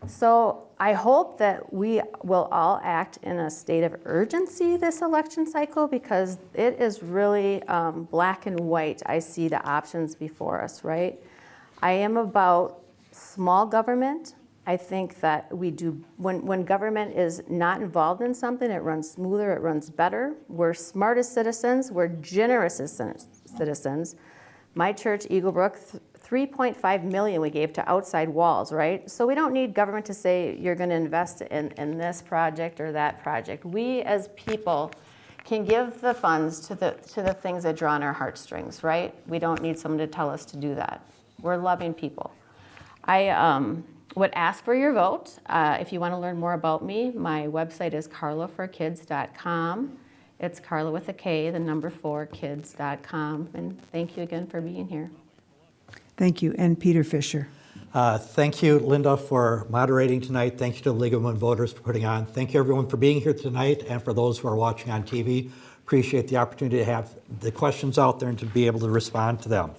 So I hope that we will all act in a state of urgency this election cycle, because it is really black and white. I see the options before us, right? I am about small government. I think that when government is not involved in something, it runs smoother, it runs better. We're smart as citizens, we're generous as citizens. My church, Eagle Brook, $3.5 million we gave to outside walls, right? So we don't need government to say you're going to invest in this project or that project. We as people can give the funds to the things that draw on our heartstrings, right? We don't need someone to tell us to do that. We're loving people. I would ask for your vote. If you want to learn more about me, my website is karlaforkids.com. It's Karla with a K, the number 4, kids.com. And thank you again for being here. Thank you. And Peter Fischer. Thank you, Linda, for moderating tonight. Thank you to the League of Women Voters for putting on. Thank you, everyone, for being here tonight, and for those who are watching on TV. Appreciate the opportunity to have the questions out there and to be able to respond to them.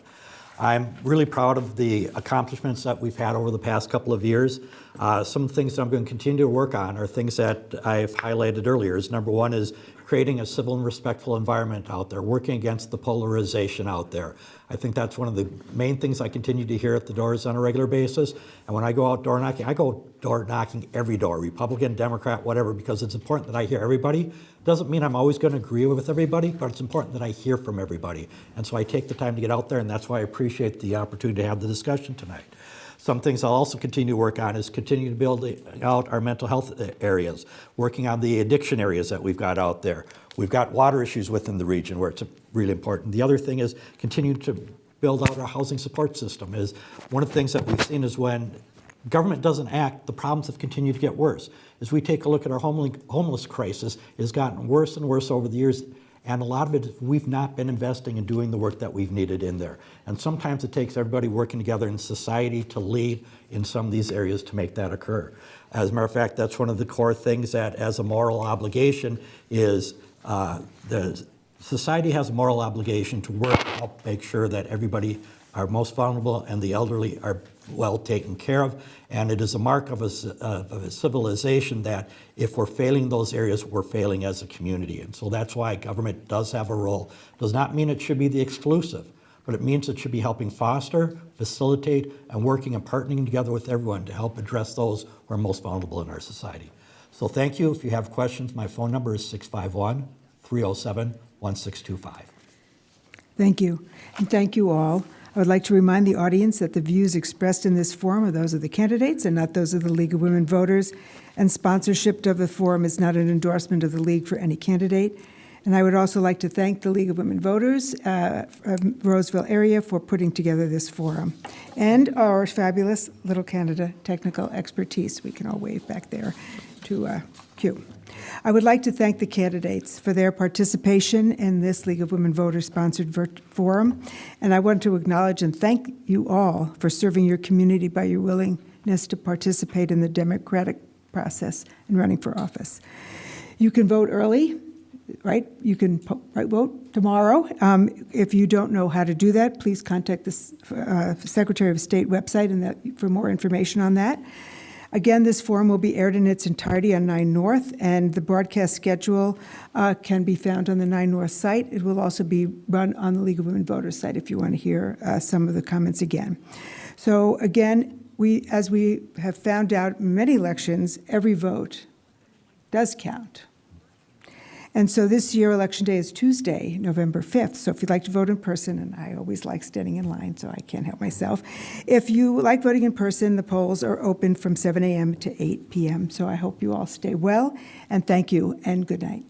I'm really proud of the accomplishments that we've had over the past couple of years. Some of the things that I'm going to continue to work on are things that I've highlighted earlier. Number one is creating a civil and respectful environment out there, working against the polarization out there. I think that's one of the main things I continue to hear at the doors on a regular basis. And when I go out door knocking, I go door knocking every door, Republican, Democrat, whatever, because it's important that I hear everybody. Doesn't mean I'm always going to agree with everybody, but it's important that I hear from everybody. And so I take the time to get out there, and that's why I appreciate the opportunity to have the discussion tonight. Some things I'll also continue to work on is continue to build out our mental health areas, working on the addiction areas that we've got out there. We've got water issues within the region where it's really important. The other thing is continue to build out our housing support system. Is one of the things that we've seen is when government doesn't act, the problems have continued to get worse. As we take a look at our homeless crisis, it has gotten worse and worse over the years. And a lot of it is we've not been investing in doing the work that we've needed in there. And sometimes it takes everybody working together in society to lead in some of these areas to make that occur. As a matter of fact, that's one of the core things that as a moral obligation is the society has a moral obligation to work to help make sure that everybody, our most vulnerable and the elderly, are well taken care of. And it is a mark of a civilization that if we're failing those areas, we're failing as a community. And so that's why government does have a role. Does not mean it should be the exclusive, but it means it should be helping foster, facilitate, and working and partnering together with everyone to help address those who are most vulnerable in our society. So thank you. If you have questions, my phone number is 651-307-1625. Thank you, and thank you all. I would like to remind the audience that the views expressed in this forum are those of the candidates and not those of the League of Women Voters, and sponsorship of the forum is not an endorsement of the League for any candidate. And I would also like to thank the League of Women Voters of Roseville area for putting together this forum, and our fabulous Little Canada technical expertise. We can all wave back there to Q. I would like to thank the candidates for their participation in this League of Women Voters-sponsored forum, and I want to acknowledge and thank you all for serving your community by your willingness to participate in the democratic process and running for office. You can vote early, right? You can vote tomorrow. If you don't know how to do that, please contact the Secretary of State website for more information on that. Again, this forum will be aired in its entirety on 9 North, and the broadcast schedule can be found on the 9 North site. It will also be run on the League of Women Voters site if you want to hear some of the comments again. So again, as we have found out in many elections, every vote does count. And so this year, Election Day is Tuesday, November 5th. So if you'd like to vote in person, and I always like standing in line, so I can't help myself. If you like voting in person, the polls are open from 7 a.m. to 8 p.m. So I hope you all stay well, and thank you, and good night.